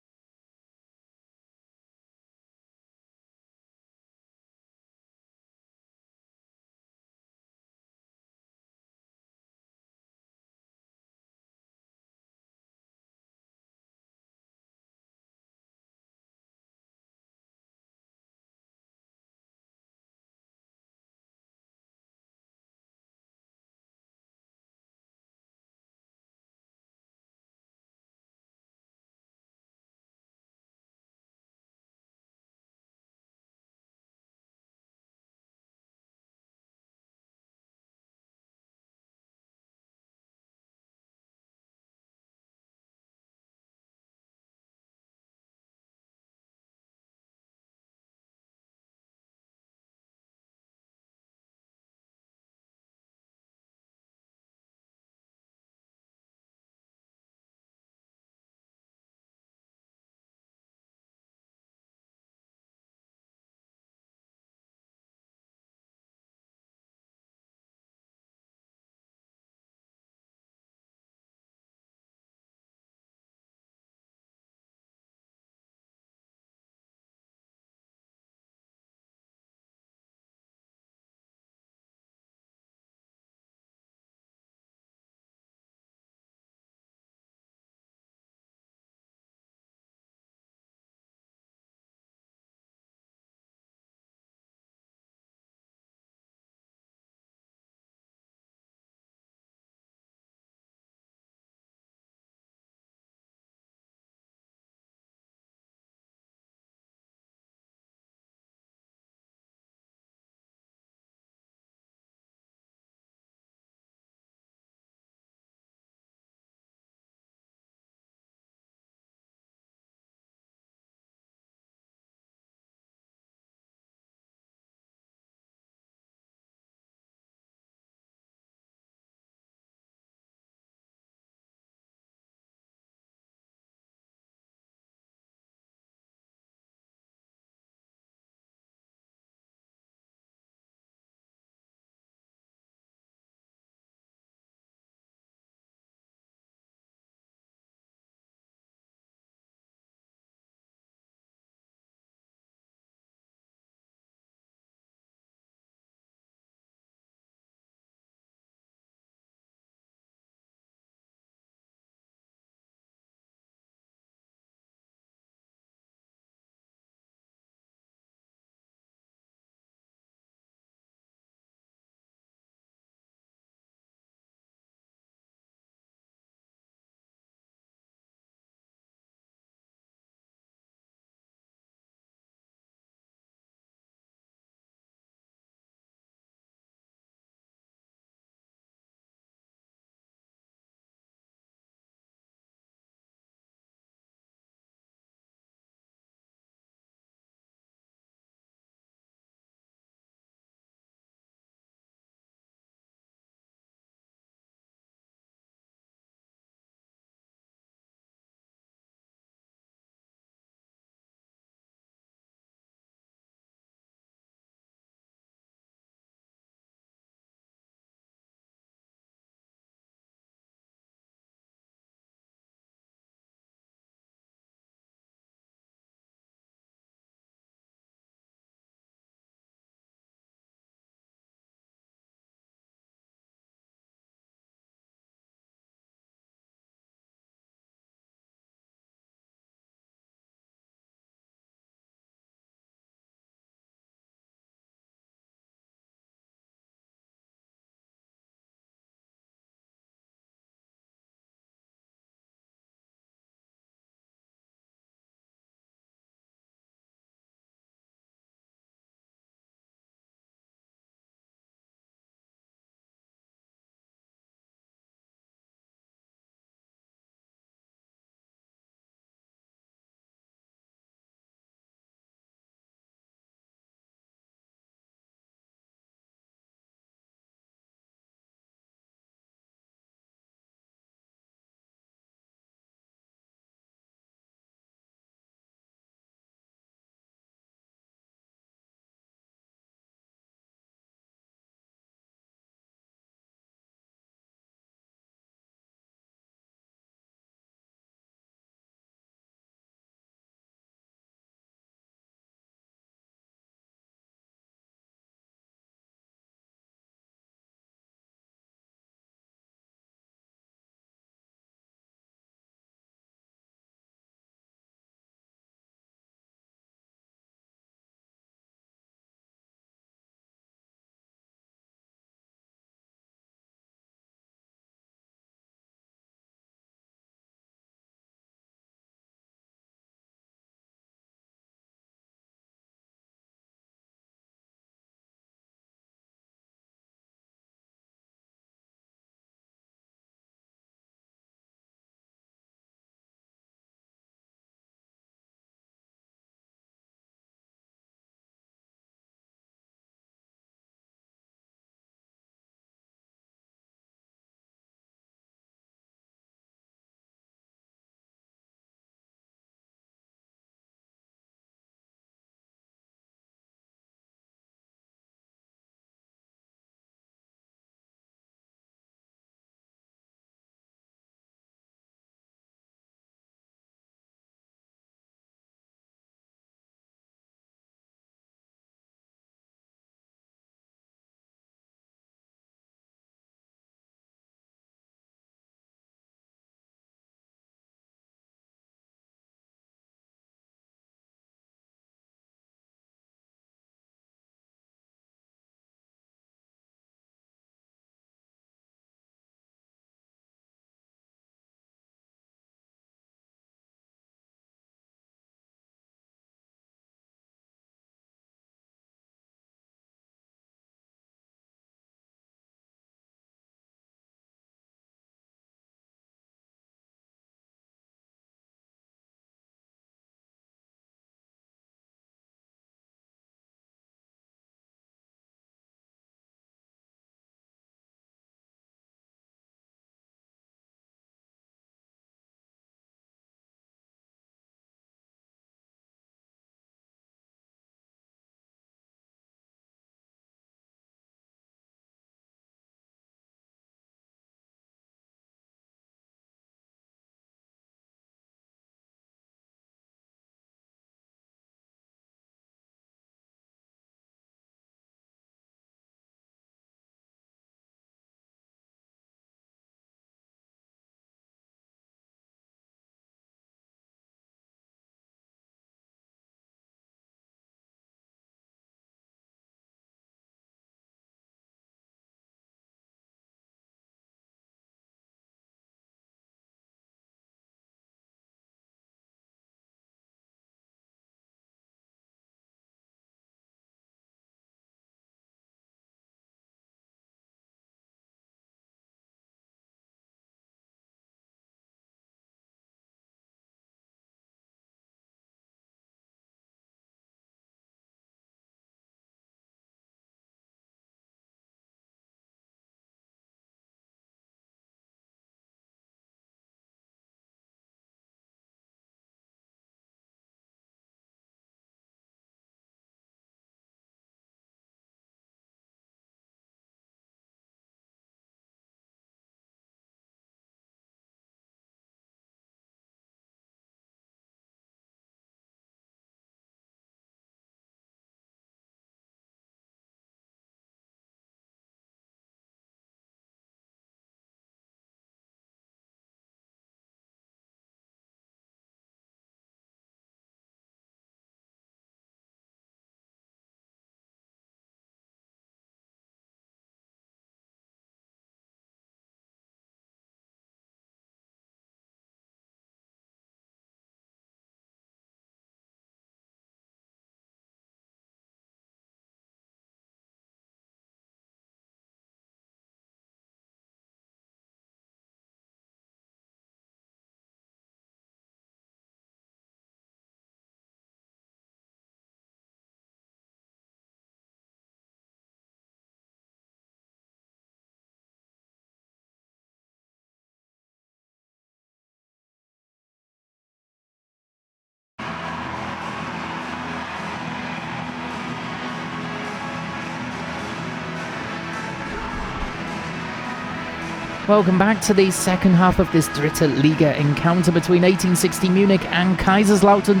Welcome back to the second half of this Dritte Liga encounter between 1860 Munich and Kaiserslautern,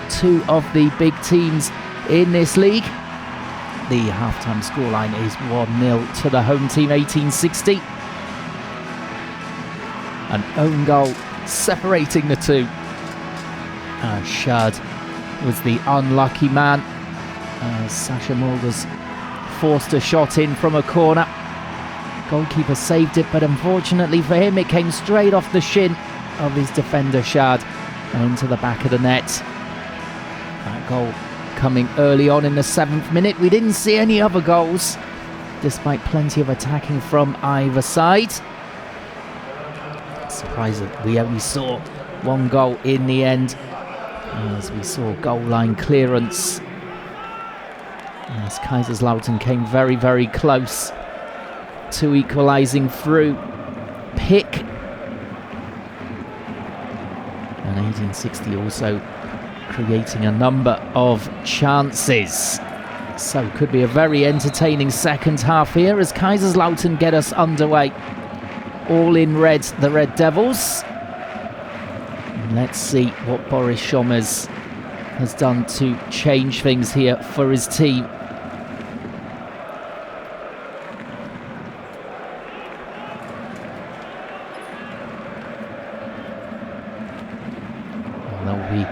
two of the big teams in this league. The halftime scoreline is 1-0 to the home team 1860. An own goal separating the two. Schad was the unlucky man. Sasha Mulders forced a shot in from a corner. Goalkeeper saved it, but unfortunately for him, it came straight off the shin of his defender, Schad, and into the back of the net. That goal coming early on in the 7th minute. We didn't see any other goals, despite plenty of attacking from either side. Surprising, we only saw one goal in the end, as we saw goal line clearance, as Kaiserslautern came very, very close to equalising through Pick. And 1860 also creating a number of chances. So could be a very entertaining second half here as Kaiserslautern get us underway. All in red, the Red Devils. And let's see what Boris Schommers has done to change things here for his team. They'll be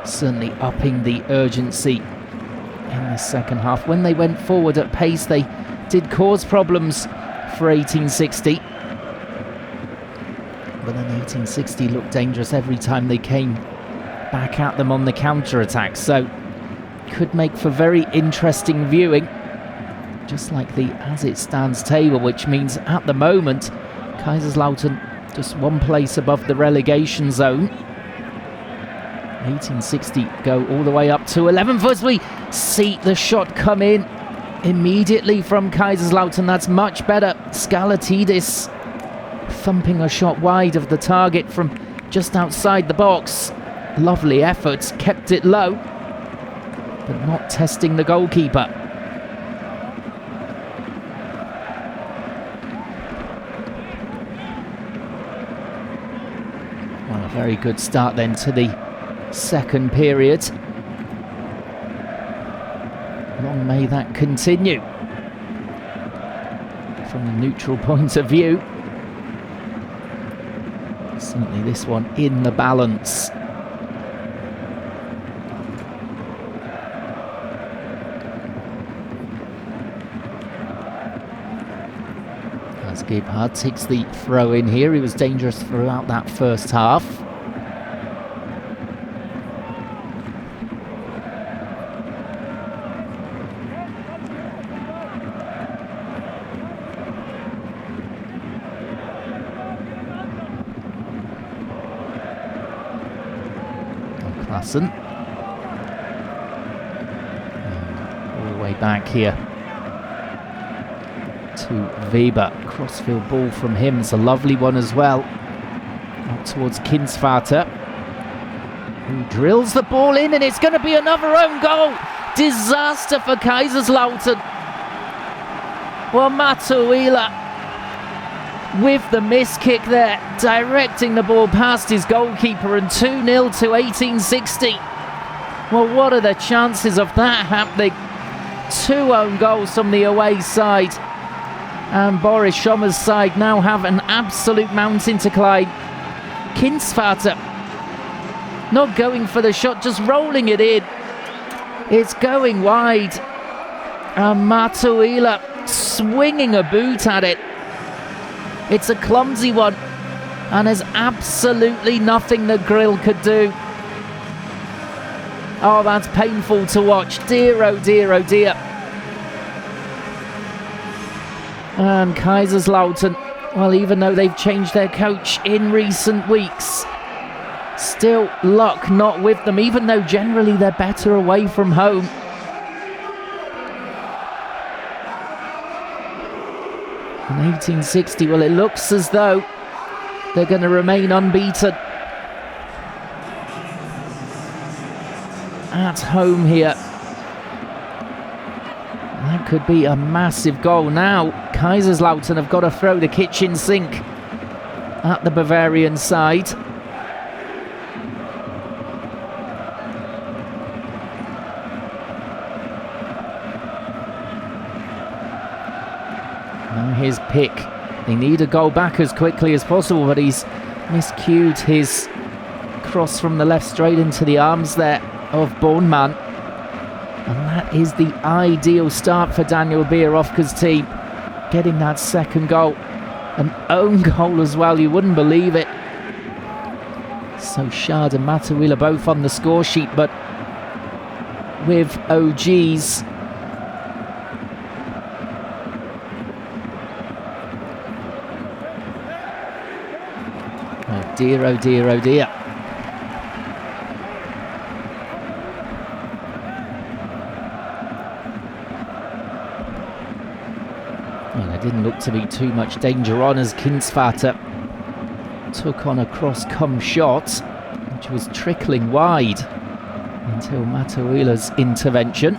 certainly upping the urgency in the second half. When they went forward at pace, they did cause problems for 1860. But then 1860 looked dangerous every time they came back at them on the counter-attack. So could make for very interesting viewing, just like the as it stands table, which means at the moment Kaiserslautern just one place above the relegation zone. 1860 go all the way up to 11th as we see the shot come in immediately from Kaiserslautern. That's much better. Skalatidis thumping a shot wide of the target from just outside the box. Lovely efforts, kept it low, but not testing the goalkeeper. Well, a very good start then to the second period. Long may that continue. From a neutral point of view, certainly this one in the balance. As Gebhardt takes the throw in here, he was dangerous throughout that first half. Klassen. All the way back here to Weber. Crossfield ball from him. It's a lovely one as well. Out towards Kinsvater, who drills the ball in, and it's going to be another own goal. Disaster for Kaiserslautern. Well, Matuila with the miss kick there, directing the ball past his goalkeeper, and 2-0 to 1860. Well, what are the chances of that happening? 2 own goals from the away side, and Boris Schommers' side now have an absolute mountain to climb. Kinsvater not going for the shot, just rolling it in. It's going wide, and Matuila swinging a boot at it. It's a clumsy one, and there's absolutely nothing that Grill could do. Oh, that's painful to watch. Dear, oh dear, oh dear. And Kaiserslautern, well, even though they've changed their coach in recent weeks, still luck not with them, even though generally they're better away from home. In 1860, well, it looks as though they're going to remain unbeaten at home here. That could be a massive goal. Now Kaiserslautern have got to throw the kitchen sink at the Bavarian side. Now here's Pick. They need a goal back as quickly as possible, but he's miscued his cross from the left straight into the arms there of Bornmann. And that is the ideal start for Daniel Bierofka's team, getting that second goal. An own goal as well, you wouldn't believe it. So Shard and Mataouila both on the score sheet, but with OGs. Oh dear, oh dear, oh dear. Well, there didn't look to be too much danger on as Kinsvater took on a cross-come shot, which was trickling wide until Mataouila's intervention.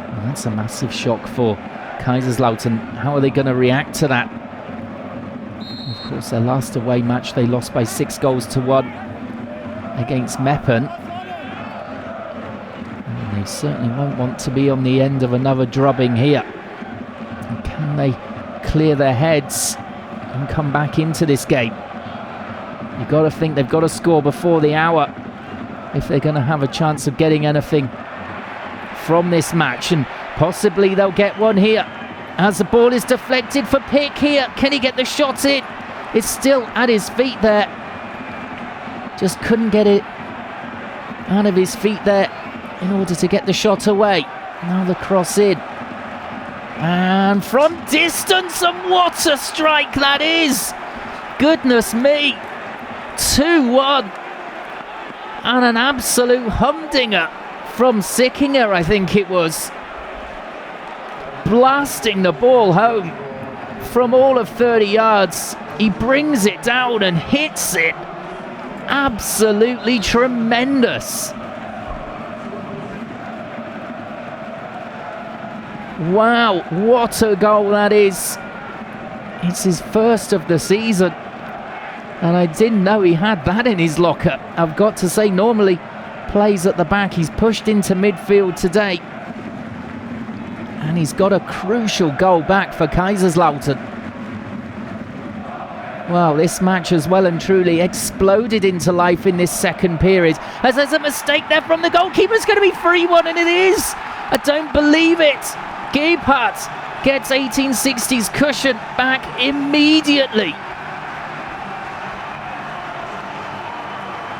And that's a massive shock for Kaiserslautern. How are they going to react to that? Of course, their last away match, they lost by 6-1 against Meppen. And they certainly won't want to be on the end of another drubbing here. And can they clear their heads and come back into this game? You've got to think they've got to score before the hour if they're going to have a chance of getting anything from this match. And possibly they'll get one here as the ball is deflected for Pick here. Can he get the shot in? It's still at his feet there. Just couldn't get it out of his feet there in order to get the shot away. Now the cross in. And from distance, and what a strike that is! Goodness me! 2-1. And an absolute humdinger from Sickinger, I think it was. Blasting the ball home from all of 30 yards. He brings it down and hits it. Absolutely tremendous. Wow, what a goal that is. It's his first of the season. And I didn't know he had that in his locker. I've got to say, normally plays at the back. He's pushed into midfield today. And he's got a crucial goal back for Kaiserslautern. Well, this match has well and truly exploded into life in this second period. As there's a mistake there from the goalkeeper. It's going to be 3-1, and it is. I don't believe it. Gebhardt gets 1860's cushion back immediately.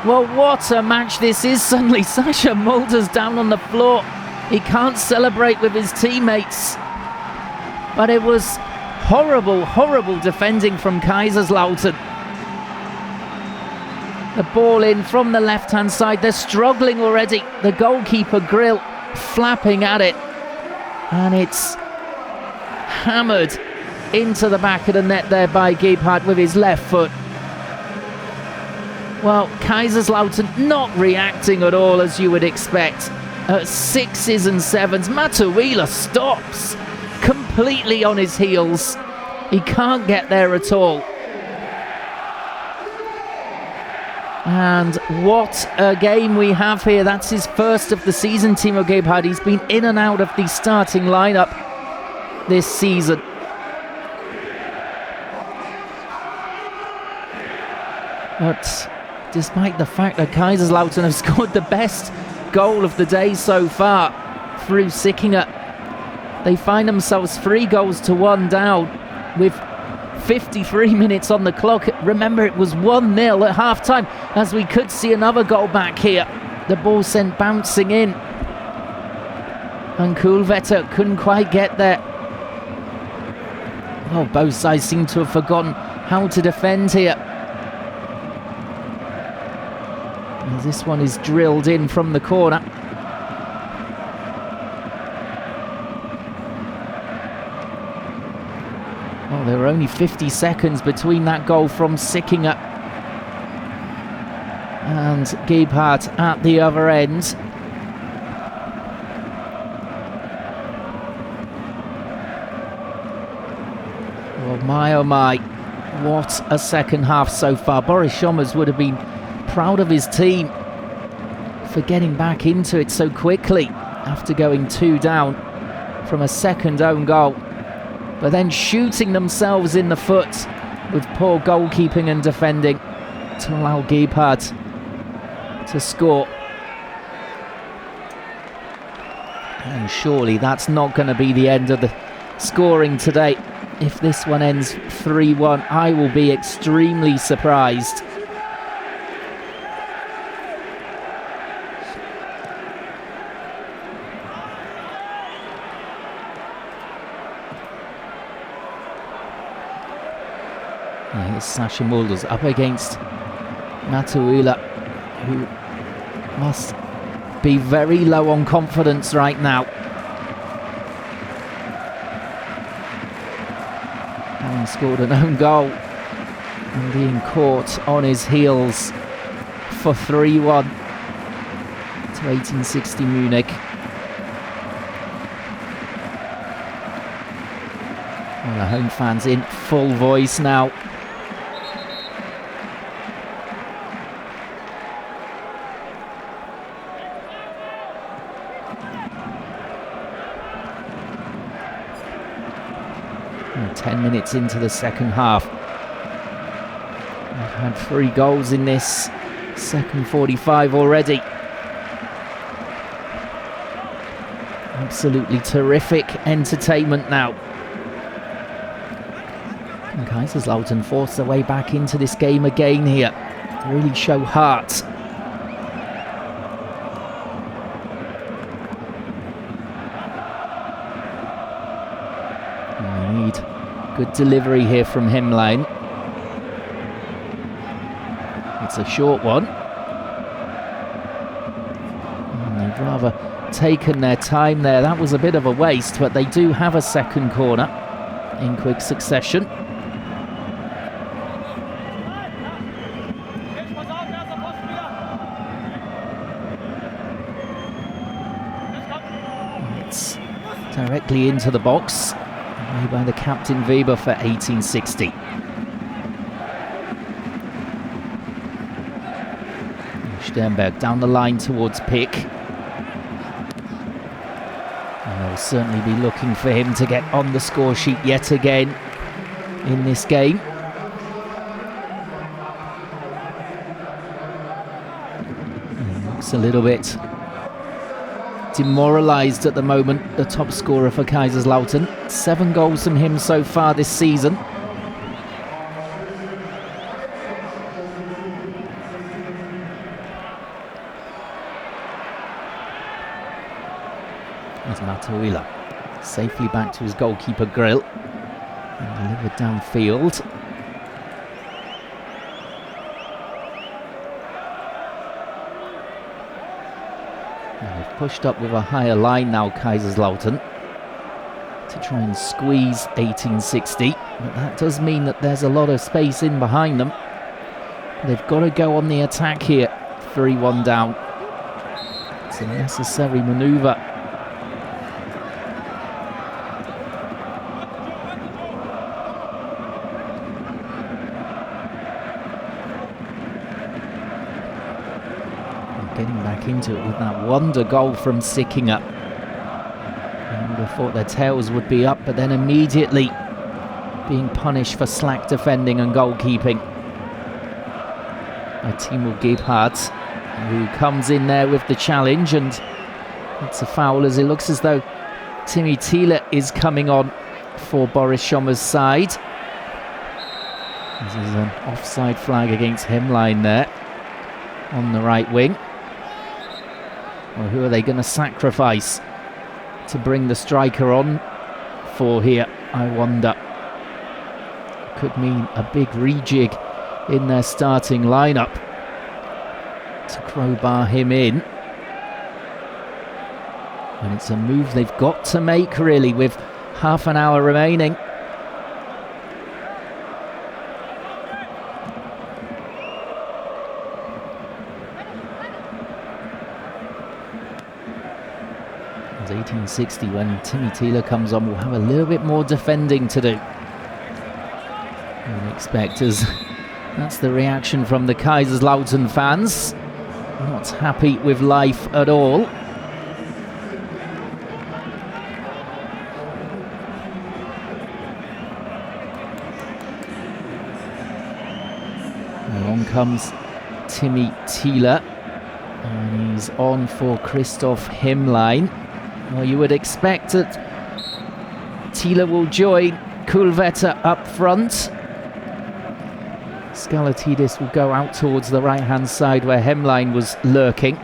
Well, what a match this is. Suddenly, Sascha Mulder's down on the floor. He can't celebrate with his teammates. But it was horrible, horrible defending from Kaiserslautern. The ball in from the left-hand side. They're struggling already. The goalkeeper Grill flapping at it. And it's hammered into the back of the net there by Gebhardt with his left foot. Well, Kaiserslautern not reacting at all as you would expect. At 6s and 7s, Mataouila stops completely on his heels. He can't get there at all. And what a game we have here. That's his first of the season, Timo Gebhardt. He's been in and out of the starting lineup this season. But despite the fact that Kaiserslautern have scored the best goal of the day so far through Sickinger, they find themselves 3-1 down with 53 minutes on the clock. Remember, it was 1-0 at half-time, as we could see another goal back here. The ball sent bouncing in, and Kuhlwetter couldn't quite get there. Well, both sides seem to have forgotten how to defend here. As this one is drilled in from the corner. Well, there were only 50 seconds between that goal from Sickinger and Gebhardt at the other end. Well, My oh my, what a second half so far. Boris Schommers would have been proud of his team for getting back into it so quickly after going 2 down from a second own goal, but then shooting themselves in the foot with poor goalkeeping and defending to allow Gebhardt to score. And surely that's not going to be the end of the scoring today. If this one ends 3-1, I will be extremely surprised. Here's Sasha Mulders up against Matuila, who must be very low on confidence right now. Having scored an own goal and being caught on his heels for 3-1 to 1860 Munich. Well, the home fans in full voice now. And 10 minutes into the second half. We've had 3 goals in this second 45 already. Absolutely terrific entertainment now. And Kaiserslautern force their way back into this game again here. Really show heart. And we need good delivery here from Hemlein. It's a short one. And they've rather taken their time there. That was a bit of a waste, but they do have a second corner in quick succession. It's directly into the box, made by the captain Weber for 1860. Sternberg down the line towards Pick. And they'll certainly be looking for him to get on the score sheet yet again in this game. He looks a little bit demoralised at the moment, the top scorer for Kaiserslautern. 7 goals from him so far this season. There's Matuila, safely back to his goalkeeper Grill, and delivered downfield. And they've pushed up with a higher line now, Kaiserslautern, to try and squeeze 1860, but that does mean that there's a lot of space in behind them. They've got to go on the attack here. 3-1 down. It's a necessary manoeuvre. Getting back into it with that wonder goal from Sickinger. I would have thought their tails would be up, but then immediately being punished for slack defending and goalkeeping by Timo Gebhardt, who comes in there with the challenge, and it's a foul as it looks as though Timmy Thiele is coming on for Boris Schommers' side. This is an offside flag against Hemlein there on the right wing. Well, who are they going to sacrifice to bring the striker on for here, I wonder? Could mean a big rejig in their starting lineup to crowbar him in. And it's a move they've got to make, really, with half an hour remaining. It's 1860 when Timmy Thiele comes on. We'll have a little bit more defending to do. Spectres. That's the reaction from the Kaiserslautern fans. Not happy with life at all. Along comes Timmy Thiele, and he's on for Christoph Hemlein. Well, you would expect that Thiele will join Kulvetter up front. Skalatidis will go out towards the right-hand side where Hemlein was lurking.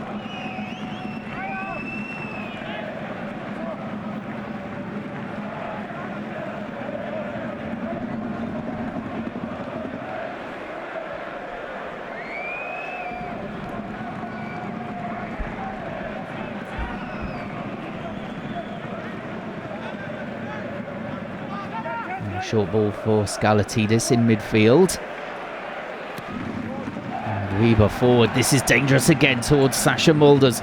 Short ball for Skalatidis in midfield. Weber forward. This is dangerous again towards Sasha Mulders.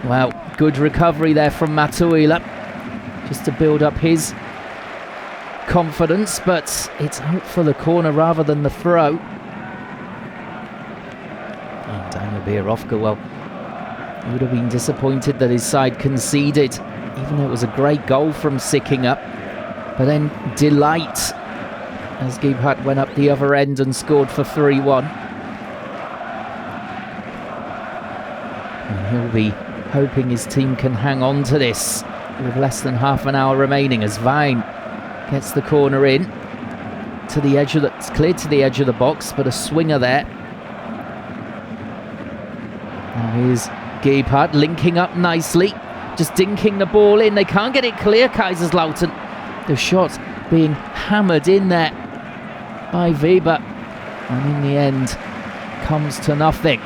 Well, good recovery there from Matuila, just to build up his confidence, but it's out for the corner rather than the throw. And Daniel Bierovka, well, he would have been disappointed that his side conceded, even though it was a great goal from Sickinger. But then delight as Gebhardt went up the other end and scored for 3-1. And he'll be hoping his team can hang on to this with less than half an hour remaining as Vine gets the corner in to the edge of it's cleared to the edge of the box, but a swinger there. And here's Gebhardt linking up nicely, just dinking the ball in. They can't get it clear, Kaiserslautern. The shot being hammered in there by Weber, and in the end comes to nothing.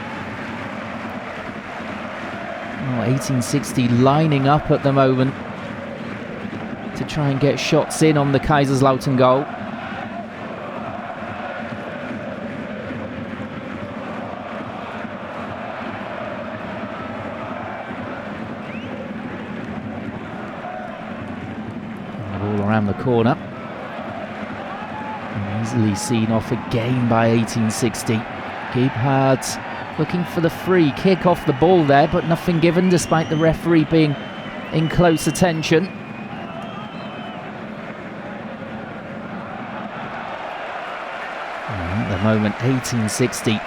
1860 lining up at the moment to try and get shots in on the Kaiserslautern goal. All around the corner. And easily seen off again by 1860. Gebhardt looking for the free kick off the ball there, but nothing given despite the referee being in close attention. And at the moment, 1860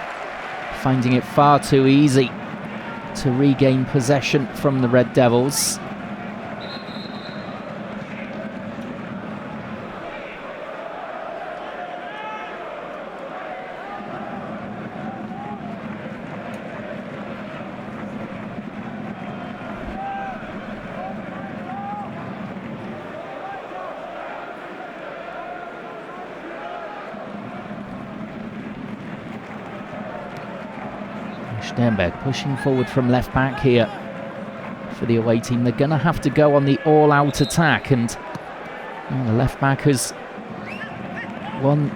finding it far too easy to regain possession from the Red Devils. Sternberg pushing forward from left back here for the away team. They're going to have to go on the all-out attack, and the left back has won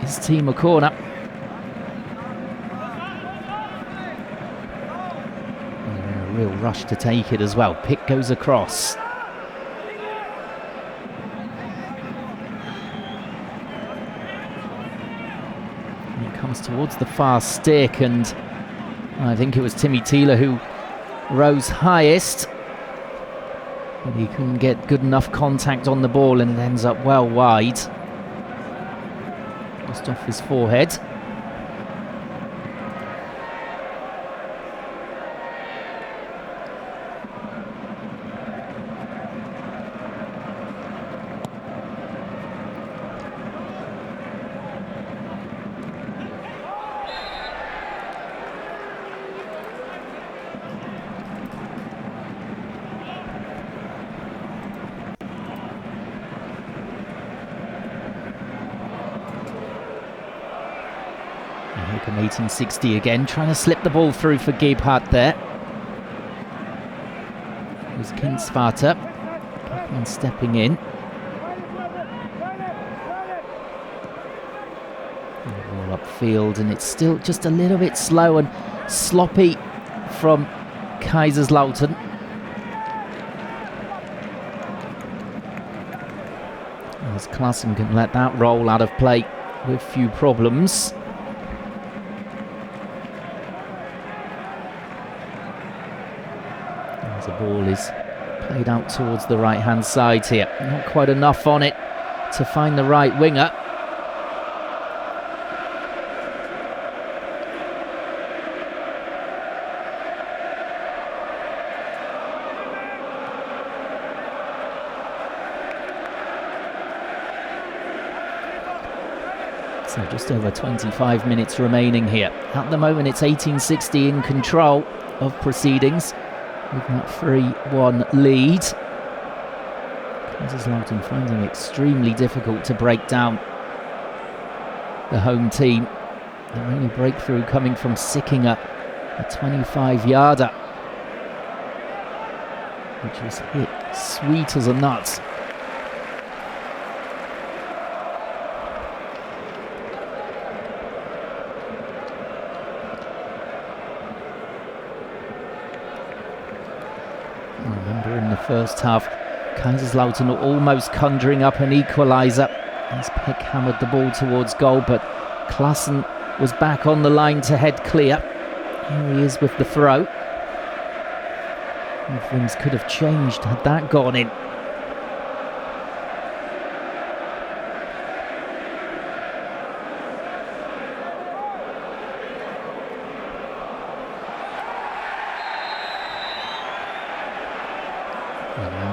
his team a corner. And a real rush to take it as well. Pick goes across. And it comes towards the far stick, and I think it was Timmy Thiele who rose highest, but he couldn't get good enough contact on the ball, and it ends up well wide, just off his forehead. Here come 1860 again, trying to slip the ball through for Gebhardt there. There's Kinsvater, Kaplan stepping in. Ball upfield, and it's still just a little bit slow and sloppy from Kaiserslautern. As Klassen can let that roll out of play with few problems. As the ball is played out towards the right-hand side here. Not quite enough on it to find the right winger. So just over 25 minutes remaining here. At the moment it's 1860 in control of proceedings with that 3-1 lead. Kaiserslautern finding it extremely difficult to break down the home team. The only breakthrough coming from Sickinger, a 25-yarder, which was hit sweet as a nut. Remember in the first half, Kaiserslautern were almost conjuring up an equaliser as Peck hammered the ball towards goal, but Klassen was back on the line to head clear. Here he is with the throw. And things could have changed had that gone in.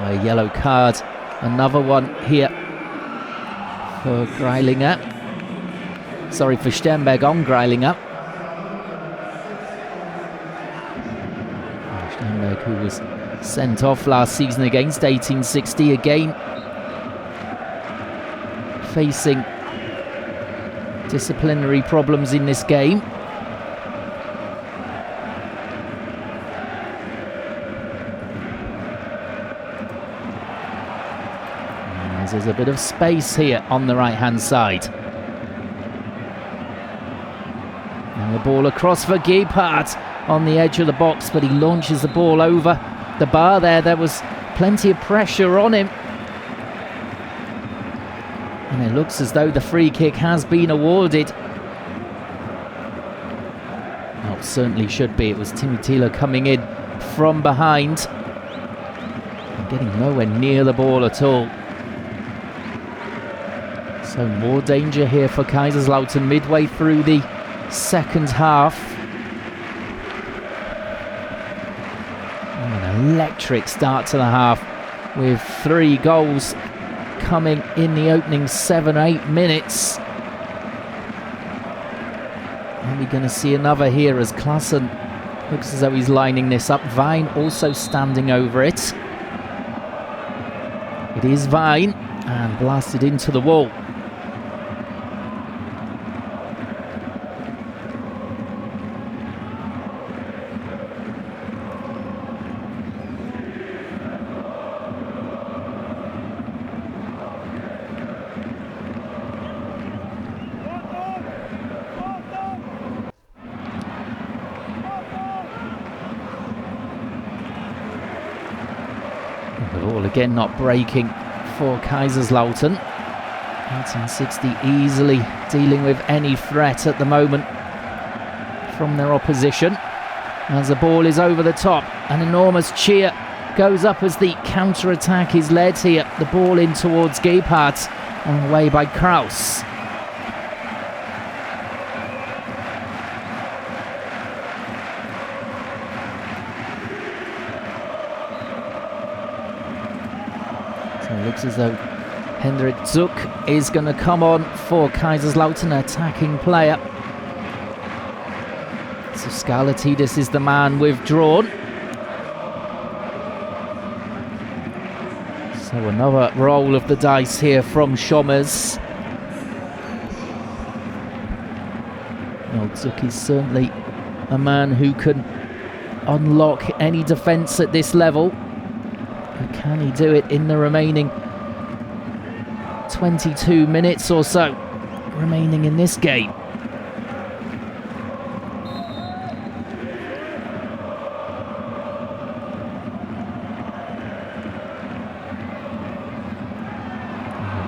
A yellow card, another one here for Greilinger. Sorry, for Sternberg on Greilinger. Sternberg, who was sent off last season against 1860, again facing disciplinary problems in this game. There's a bit of space here on the right-hand side. And the ball across for Gebhardt on the edge of the box, but he launches the ball over the bar there. There was plenty of pressure on him. And it looks as though the free kick has been awarded. Well, certainly should be. It was Timmy Thiele coming in from behind and getting nowhere near the ball at all. So more danger here for Kaiserslautern midway through the second half. An electric start to the half with 3 goals coming in the opening 7-8 minutes. Are we going to see another here as Klassen looks as though he's lining this up? Vine also standing over it. It is Vine and blasted into the wall. The ball again not breaking for Kaiserslautern. 1860 easily dealing with any threat at the moment from their opposition. As the ball is over the top, an enormous cheer goes up as the counter-attack is led here. The ball in towards Gebhardt and away by Kraus. So it looks as though Hendrik Zuck is going to come on for Kaiserslautern, attacking player. So Scarlatidis is the man withdrawn. So another roll of the dice here from Schommers. Well, Zuck is certainly a man who can unlock any defence at this level. But can he do it in the remaining 22 minutes or so remaining in this game?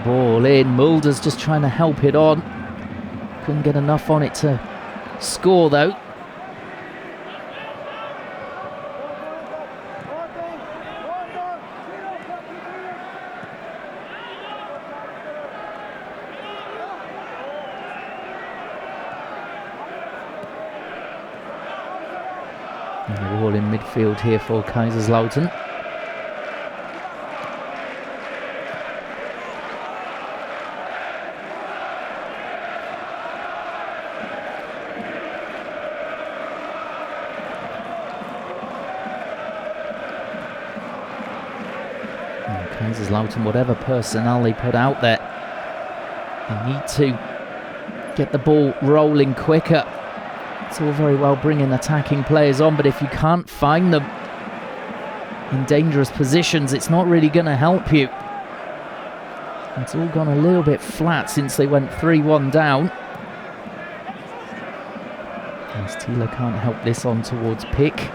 Ball in, Mulder's just trying to help it on. Couldn't get enough on it to score though. And the ball in midfield here for Kaiserslautern. Kaiserslautern, whatever personnel they put out there, they need to get the ball rolling quicker. It's all very well bringing attacking players on, but if you can't find them in dangerous positions, it's not really going to help you. It's all gone a little bit flat since they went 3-1 down. As Thiele can't help this on towards Pick.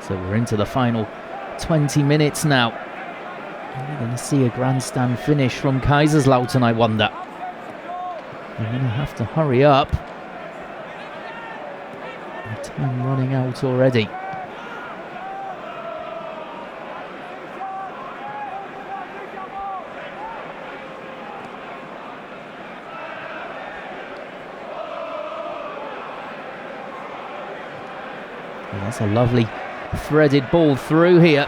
So we're into the final 20 minutes now. Are we going to see a grandstand finish from Kaiserslautern, I wonder? They're going to have to hurry up. The time running out already. Well, that's a lovely threaded ball through here,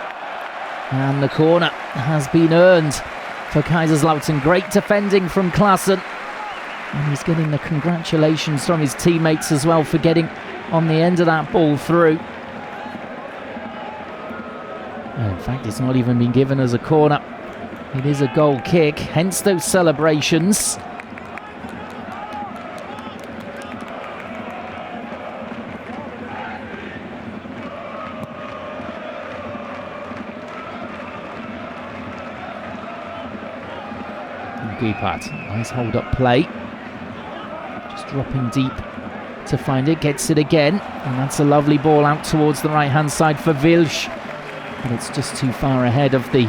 and the corner has been earned for Kaiserslautern. Great defending from Klaassen, and he's getting the congratulations from his teammates as well for getting on the end of that ball through. And in fact, it's not even been given as a corner, it is a goal kick, hence those celebrations. Guipart, nice hold up play, just dropping deep to find it, gets it again, and that's a lovely ball out towards the right hand side for Wilsch, but it's just too far ahead of the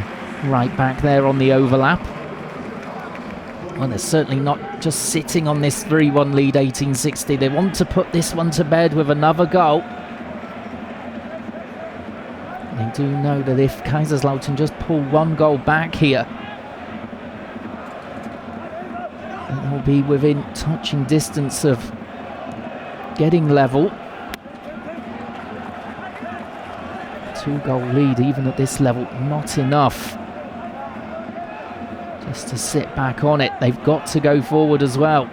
right back there on the overlap. Well, they're certainly not just sitting on this 3-1 lead, 1860, they want to put this one to bed with another goal. They do know that if Kaiserslautern just pull one goal back here, will be within touching distance of getting level. 2-goal lead even at this level, not enough just to sit back on it. They've got to go forward as well.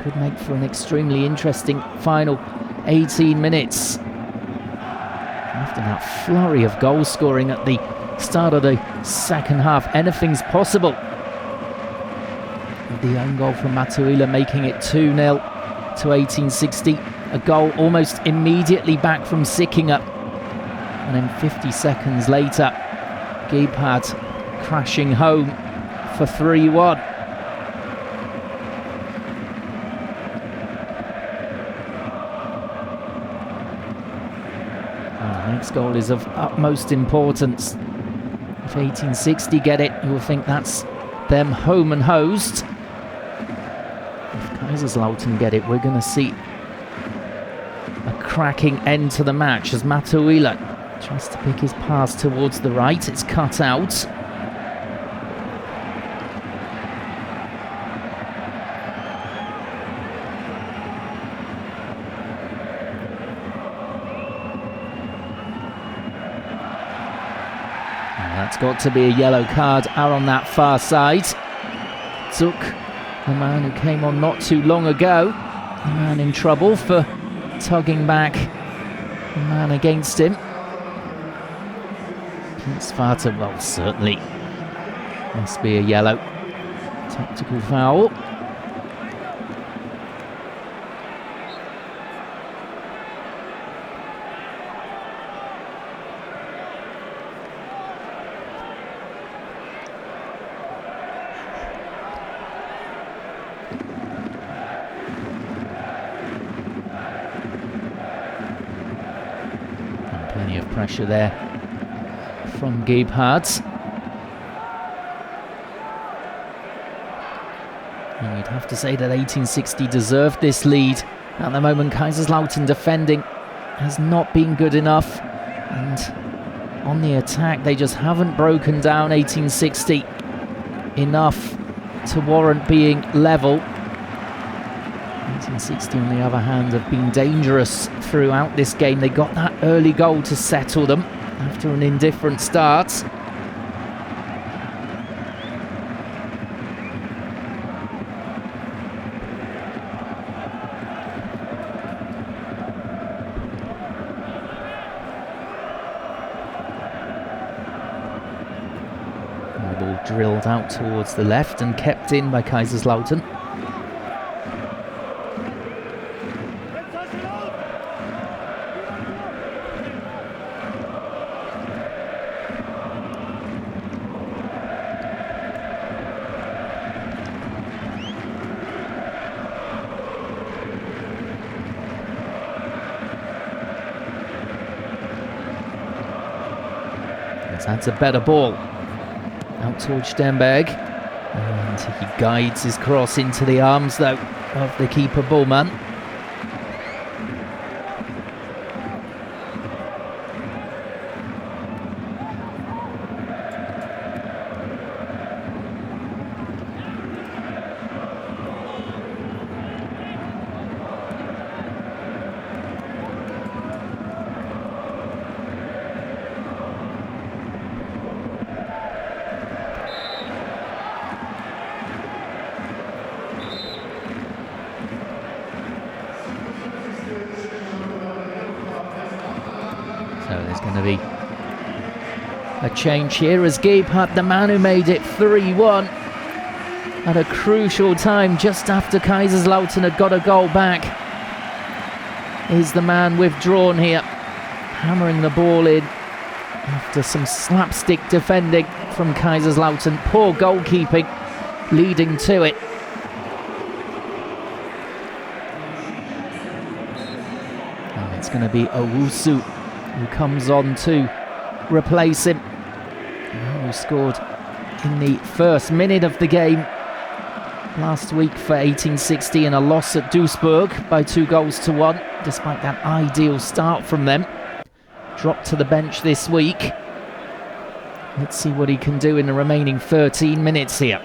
Could make for an extremely interesting final 18 minutes. After that flurry of goal scoring at the start of the second half, anything's possible. The own goal from Mattuila making it 2-0 to 1860. A goal almost immediately back from Sickinger. And then 50 seconds later, Gebhardt crashing home for 3-1. The next goal is of utmost importance. If 1860 get it, you'll think that's them home and hosed. Kaiserslautern get it, we're going to see a cracking end to the match as Mattuila tries to pick his pass towards the right. It's cut out. And that's got to be a yellow card out on that far side. Took the man who came on not too long ago, the man in trouble for tugging back the man against him. Kinsvater, well, certainly must be a yellow. Tactical foul. pressure there from Gebhardt. And you'd have to say that 1860 deserved this lead. At the moment, Kaiserslautern defending has not been good enough. And on the attack, they just haven't broken down 1860 enough to warrant being level. 1860, on the other hand, have been dangerous throughout this game. They got that early goal to settle them after an indifferent start. The ball drilled out towards the left and kept in by Kaiserslautern. That's a better ball. Out towards Sternberg. And he guides his cross into the arms, though, of the keeper, Bullman. So there's going to be a change here as Gebhardt, the man who made it 3-1 at a crucial time just after Kaiserslautern had got a goal back, is the man withdrawn here, hammering the ball in after some slapstick defending from Kaiserslautern. Poor goalkeeping leading to it. And it's going to be Owusu who comes on to replace him, who scored in the first minute of the game last week for 1860 in a loss at Duisburg by 2-1, despite that ideal start from them. Dropped to the bench this week. Let's see what he can do in the remaining 13 minutes here.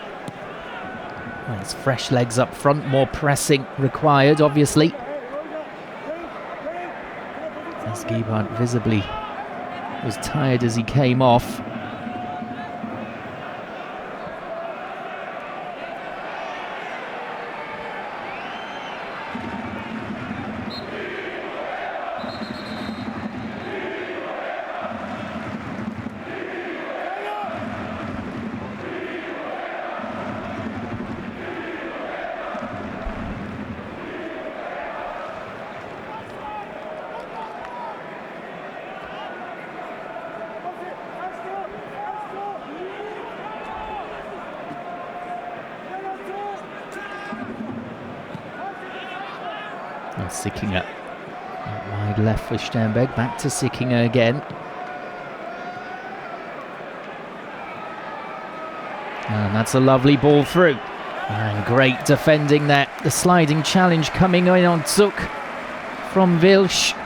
Well, it's fresh legs up front, more pressing required, obviously. As Gebhardt visibly was tired as he came off. Sickinger out wide left for Sternberg, back to Sickinger again. And that's a lovely ball through. And great defending there. The sliding challenge coming in on Zuk from Wilsch.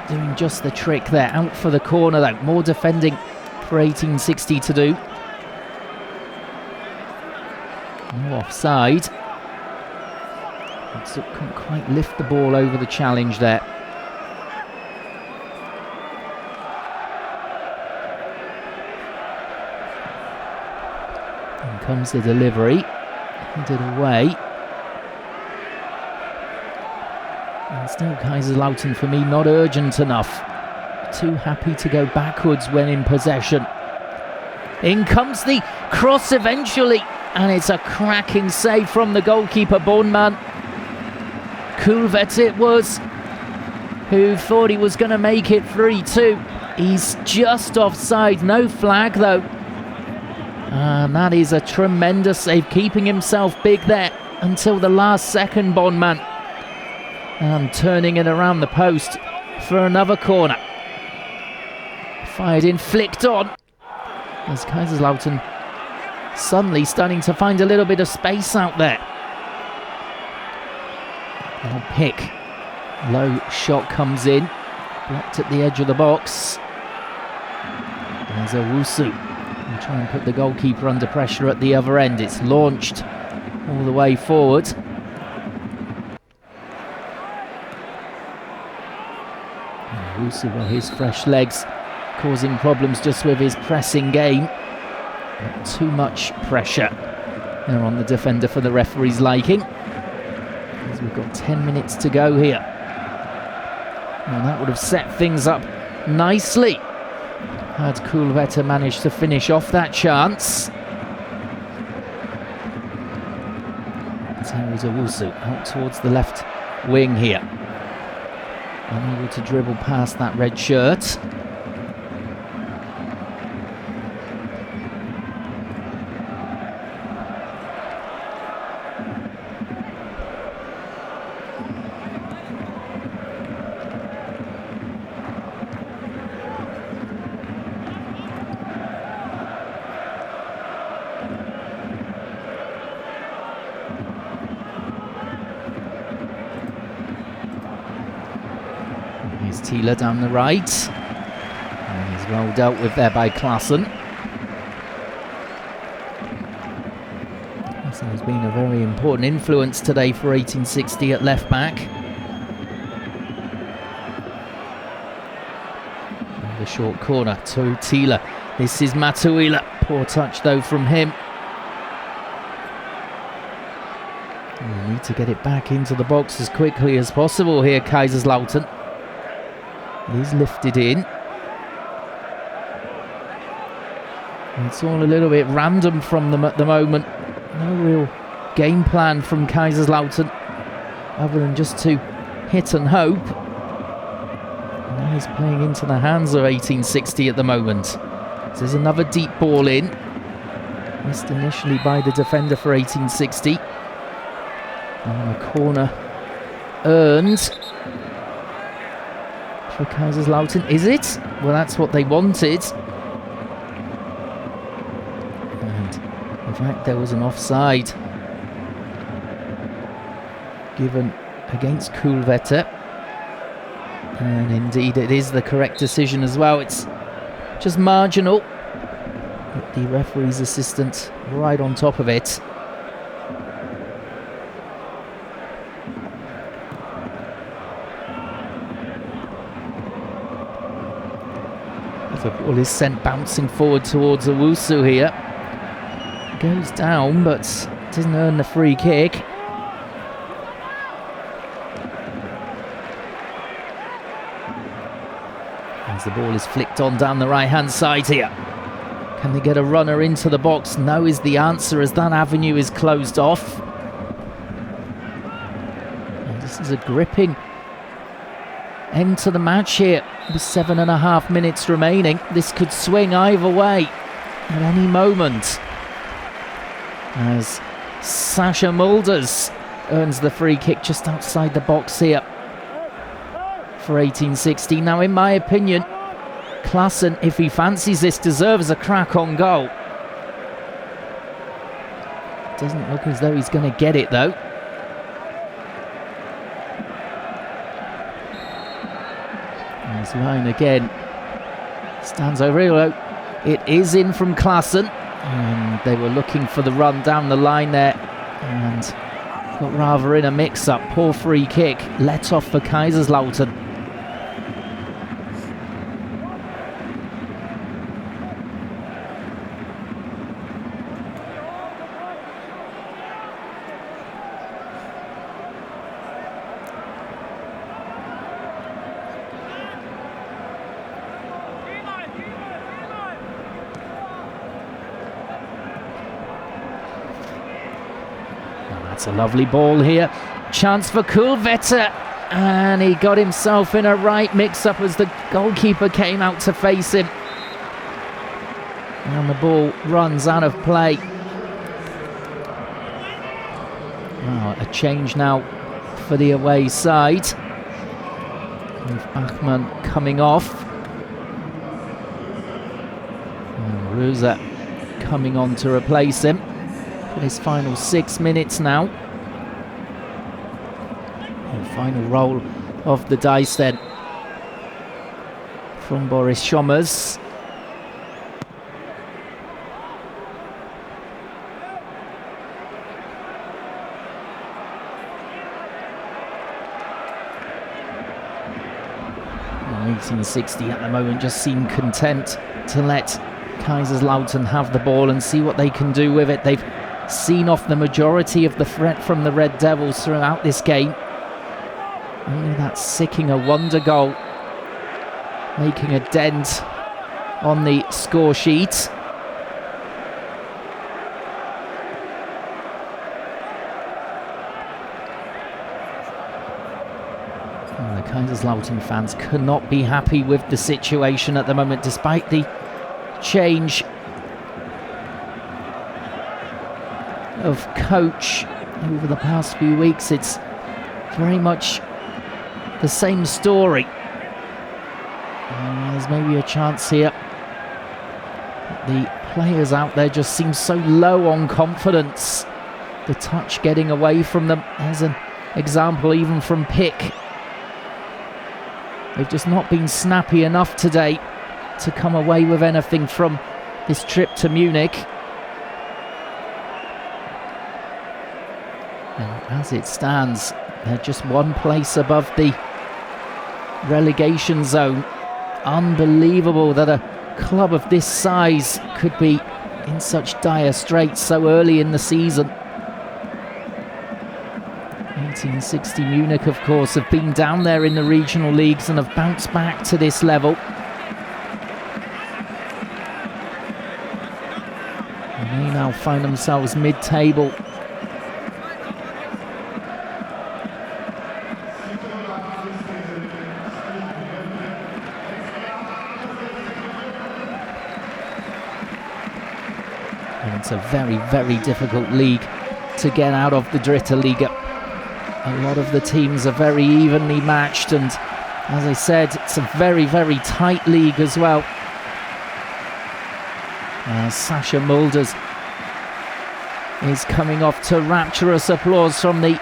Doing just the trick there. Out for the corner though. More defending for 1860 to do. No offside. Zuk couldn't quite lift the ball over the challenge there. And comes the delivery. Headed away. And still Kaiserslautern for me not urgent enough. Too happy to go backwards when in possession. In comes the cross eventually. And it's a cracking save from the goalkeeper, Bornmann. Kulvet it was, who thought he was going to make it 3-2. He's just offside, no flag though. And that is a tremendous save, keeping himself big there until the last second, Bornmann. And turning it around the post for another corner. Fired in, flicked on. As Kaiserslautern suddenly starting to find a little bit of space out there. Little pick. Low shot comes in. Blocked at the edge of the box. There's Owusu. We'll try and put the goalkeeper under pressure at the other end. It's launched all the way forward. Owusu, well, his fresh legs causing problems just with his pressing game. Not too much pressure there on the defender for the referee's liking. As we've got 10 minutes to go here. And that would have set things up nicely had Kulvetter managed to finish off that chance. Here is Owusu out towards the left wing here. Unable to dribble past that red shirt. Here's Thiele down the right. And he's well dealt with there by Klaassen. So he's been a very important influence today for 1860 at left back. And the short corner to Thiele. This is Matuila. Poor touch though from him. We need to get it back into the box as quickly as possible here, Kaiserslautern. He's lifted in. It's all a little bit random from them at the moment. No real game plan from Kaiserslautern other than just to hit and hope. And now he's playing into the hands of 1860 at the moment. So there's another deep ball in. Missed initially by the defender for 1860. And a corner earned for Kaiserslautern. Is it? Well, that's what they wanted. And in fact, there was an offside given against Kulvetter. And indeed, it is the correct decision as well. It's just marginal. But the referee's assistant right on top of it. The ball is sent bouncing forward towards Owusu here. Goes down, but doesn't earn the free kick. As the ball is flicked on down the right-hand side here. Can they get a runner into the box? No is the answer as that avenue is closed off. And this is a gripping end to the match here. With 7.5 minutes remaining. This could swing either way at any moment. As Sasha Mulders earns the free kick just outside the box here for 1860. Now, in my opinion, Klaassen, if he fancies this, deserves a crack on goal. Doesn't look as though he's going to get it though. His line again stands over it. It is in from Klaassen, and they were looking for the run down the line there and got rather in a mix-up. Poor free kick let off for Kaiserslautern. That's a lovely ball here. Chance for Kulvetter. And he got himself in a right mix-up as the goalkeeper came out to face him. And the ball runs out of play. Wow, a change now for the away side. With Bachmann coming off. Ruza coming on to replace him for his final 6 minutes now. And final roll of the dice then from Boris Schommers. Well, 1860 at the moment just seem content to let Kaiserslautern have the ball and see what they can do with it. They've seen off the majority of the threat from the Red Devils throughout this game. Only that Sickinger wonder goal making a dent on the score sheet. And the Kaiserslautern fans cannot be happy with the situation at the moment, despite the change of coach over the past few weeks. It's very much the same story. There's maybe a chance here. The players out there just seem so low on confidence. The touch getting away from them. There's an example even from Pick. They've just not been snappy enough today to come away with anything from this trip to Munich. And as it stands, they're just one place above the relegation zone. Unbelievable that a club of this size could be in such dire straits so early in the season. 1860 Munich, of course, have been down there in the regional leagues and have bounced back to this level. And they now find themselves mid-table. And it's a very, very difficult league to get out of, the Dritte Liga. A lot of the teams are very evenly matched, and as I said, it's a very, very tight league as well. Sascha Mulders is coming off to rapturous applause from the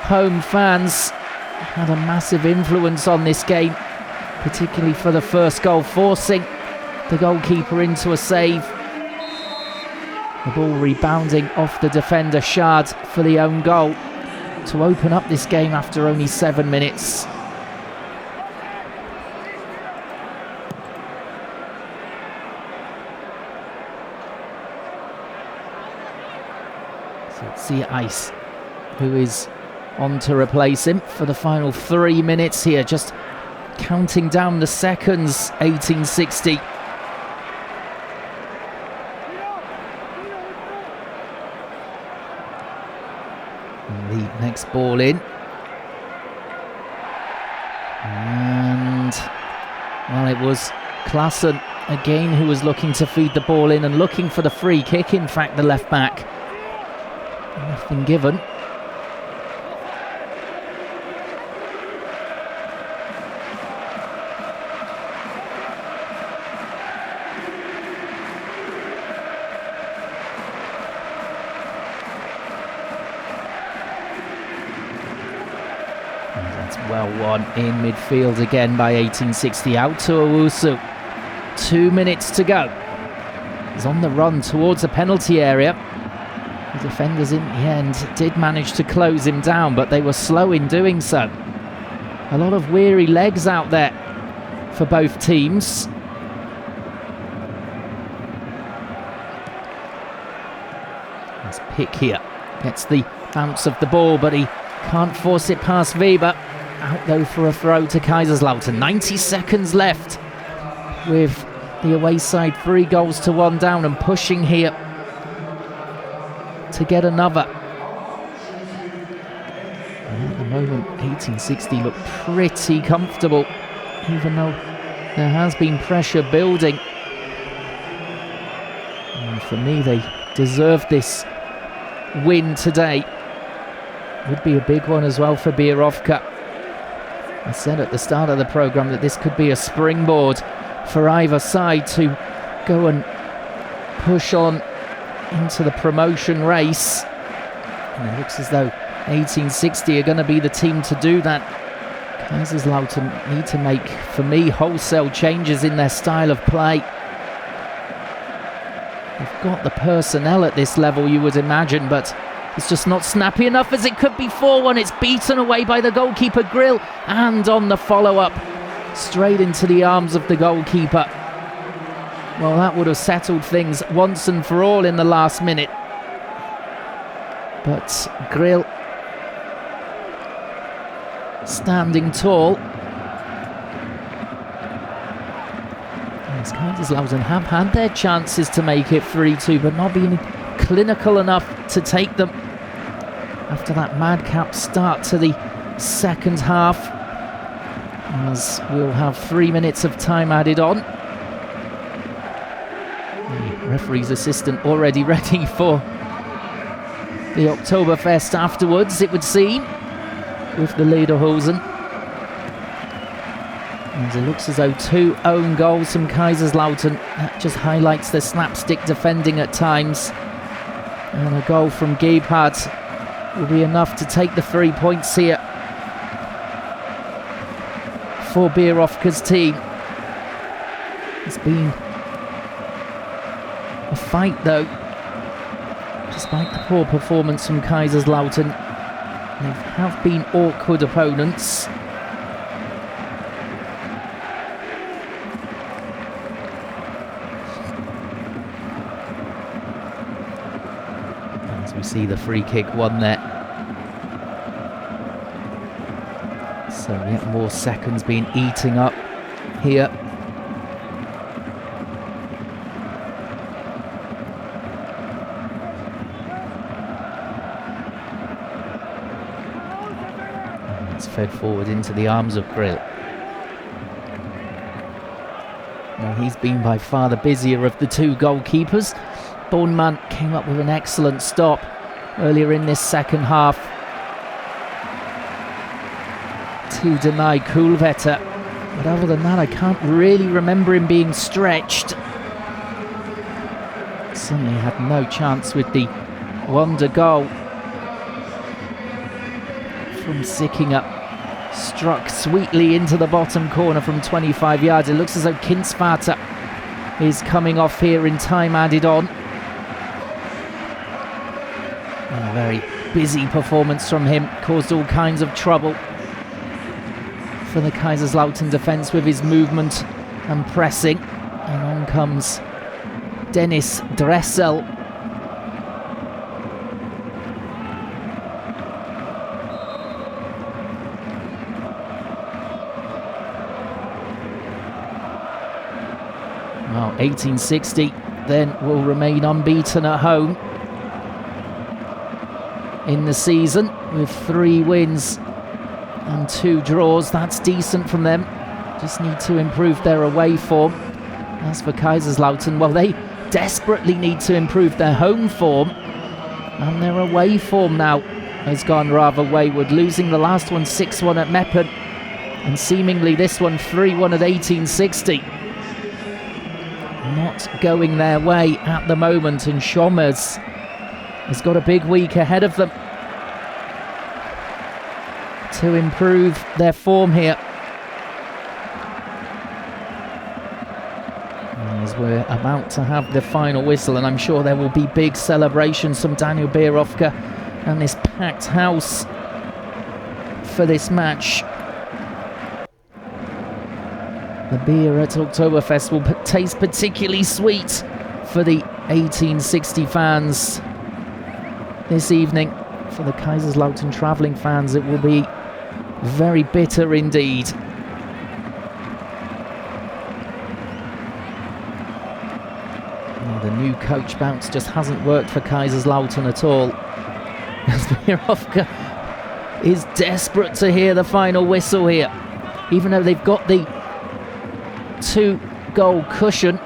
home fans. Had a massive influence on this game, particularly for the first goal, forcing the goalkeeper into a save. The ball rebounding off the defender Schad for the own goal to open up this game after only 7 minutes. So it's Ice who is on to replace him for the final 3 minutes here, just counting down the seconds. 1860. The next ball in, and well, it was Klaassen again who was looking to feed the ball in and looking for the free kick. In fact, the left back, nothing given. Well won in midfield again by 1860. Out to Owusu. 2 minutes to go. He's on the run towards the penalty area. The defenders in the end did manage to close him down, but they were slow in doing so. A lot of weary legs out there for both teams. As Pick here gets the bounce of the ball, but he can't force it past Weber. Out though for a throw to Kaiserslautern. 90 seconds left with the away side 3 goals to 1 down and pushing here to get another. And at the moment 1860 look pretty comfortable, even though there has been pressure building. And for me, they deserve this win today. Would be a big one as well for Bierovka. I said at the start of the programme that this could be a springboard for either side to go and push on into the promotion race. And it looks as though 1860 are going to be the team to do that. Kaiserslautern need to make, for me, wholesale changes in their style of play. They've got the personnel at this level, you would imagine, but it's just not snappy enough as it could be 4-1. It's beaten away by the goalkeeper, Grill, and on the follow-up, straight into the arms of the goalkeeper. Well, that would have settled things once and for all in the last minute. But Grill standing tall. As Kaiserslautern have had their chances to make it 3-2, but not being clinical enough to take them after that madcap start to the second half. As we'll have 3 minutes of time added on. The referee's assistant already ready for the Oktoberfest afterwards, it would seem, with the Lederhosen. And it looks as though 2 own goals from Kaiserslautern. That just highlights their slapstick defending at times. And a goal from Gebhardt will be enough to take the 3 points here for Bierovka's team. It's been a fight though, despite the poor performance from Kaiserslautern. They have been awkward opponents. As we see the free kick won there. So yet more seconds being eating up here. Fed forward into the arms of Grill. Now he's been by far the busier of the 2 goalkeepers. Bornmann came up with an excellent stop earlier in this second half to deny Kuhlwetter. But other than that, I can't really remember him being stretched. Certainly had no chance with the wonder goal from Sickinger. Struck sweetly into the bottom corner from 25 yards. It looks as though Kindsvater is coming off here in time added on. And a very busy performance from him. Caused all kinds of trouble for the Kaiserslautern defence with his movement and pressing. And on comes Dennis Dressel. Well, 1860 then will remain unbeaten at home in the season with 3 wins and 2 draws. That's decent from them. Just need to improve their away form. As for Kaiserslautern, well, they desperately need to improve their home form, and their away form now has gone rather wayward, losing the last one 6-1 at Meppen and seemingly this one 3-1 at 1860. Not going their way at the moment, and Schommers has got a big week ahead of them to improve their form here. As we're about to have the final whistle, and I'm sure there will be big celebrations from Daniel Bierovka and this packed house for this match. The beer at Oktoberfest will taste particularly sweet for the 1860 fans this evening. For the Kaiserslautern travelling fans, it will be very bitter indeed. The new coach bounce just hasn't worked for Kaiserslautern at all. Bierovka is desperate to hear the final whistle here, even though they've got the 2-goal cushion. They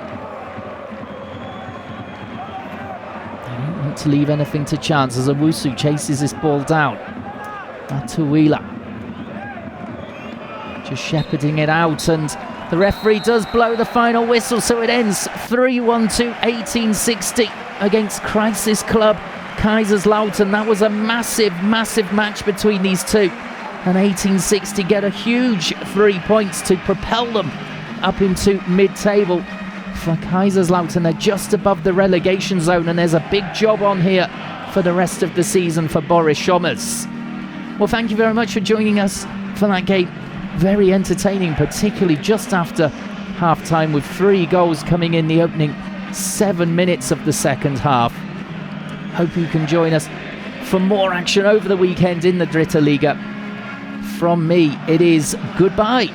don't want to leave anything to chance as Owusu chases this ball down. Atuila just shepherding it out, and The referee does blow the final whistle, so it ends 3-1 to 1860 against Crisis Club Kaiserslautern. That was a massive, massive match between these two. And 1860 get a huge 3 points to propel them up into mid-table. For Kaiserslautern, they're just above the relegation zone, and there's a big job on here for the rest of the season for Boris Schommers. Well, thank you very much for joining us for that game. Very entertaining, particularly just after half-time, with 3 goals coming in the opening 7 minutes of the second half. Hope you can join us for more action over the weekend in the Dritte Liga. From me, it is goodbye.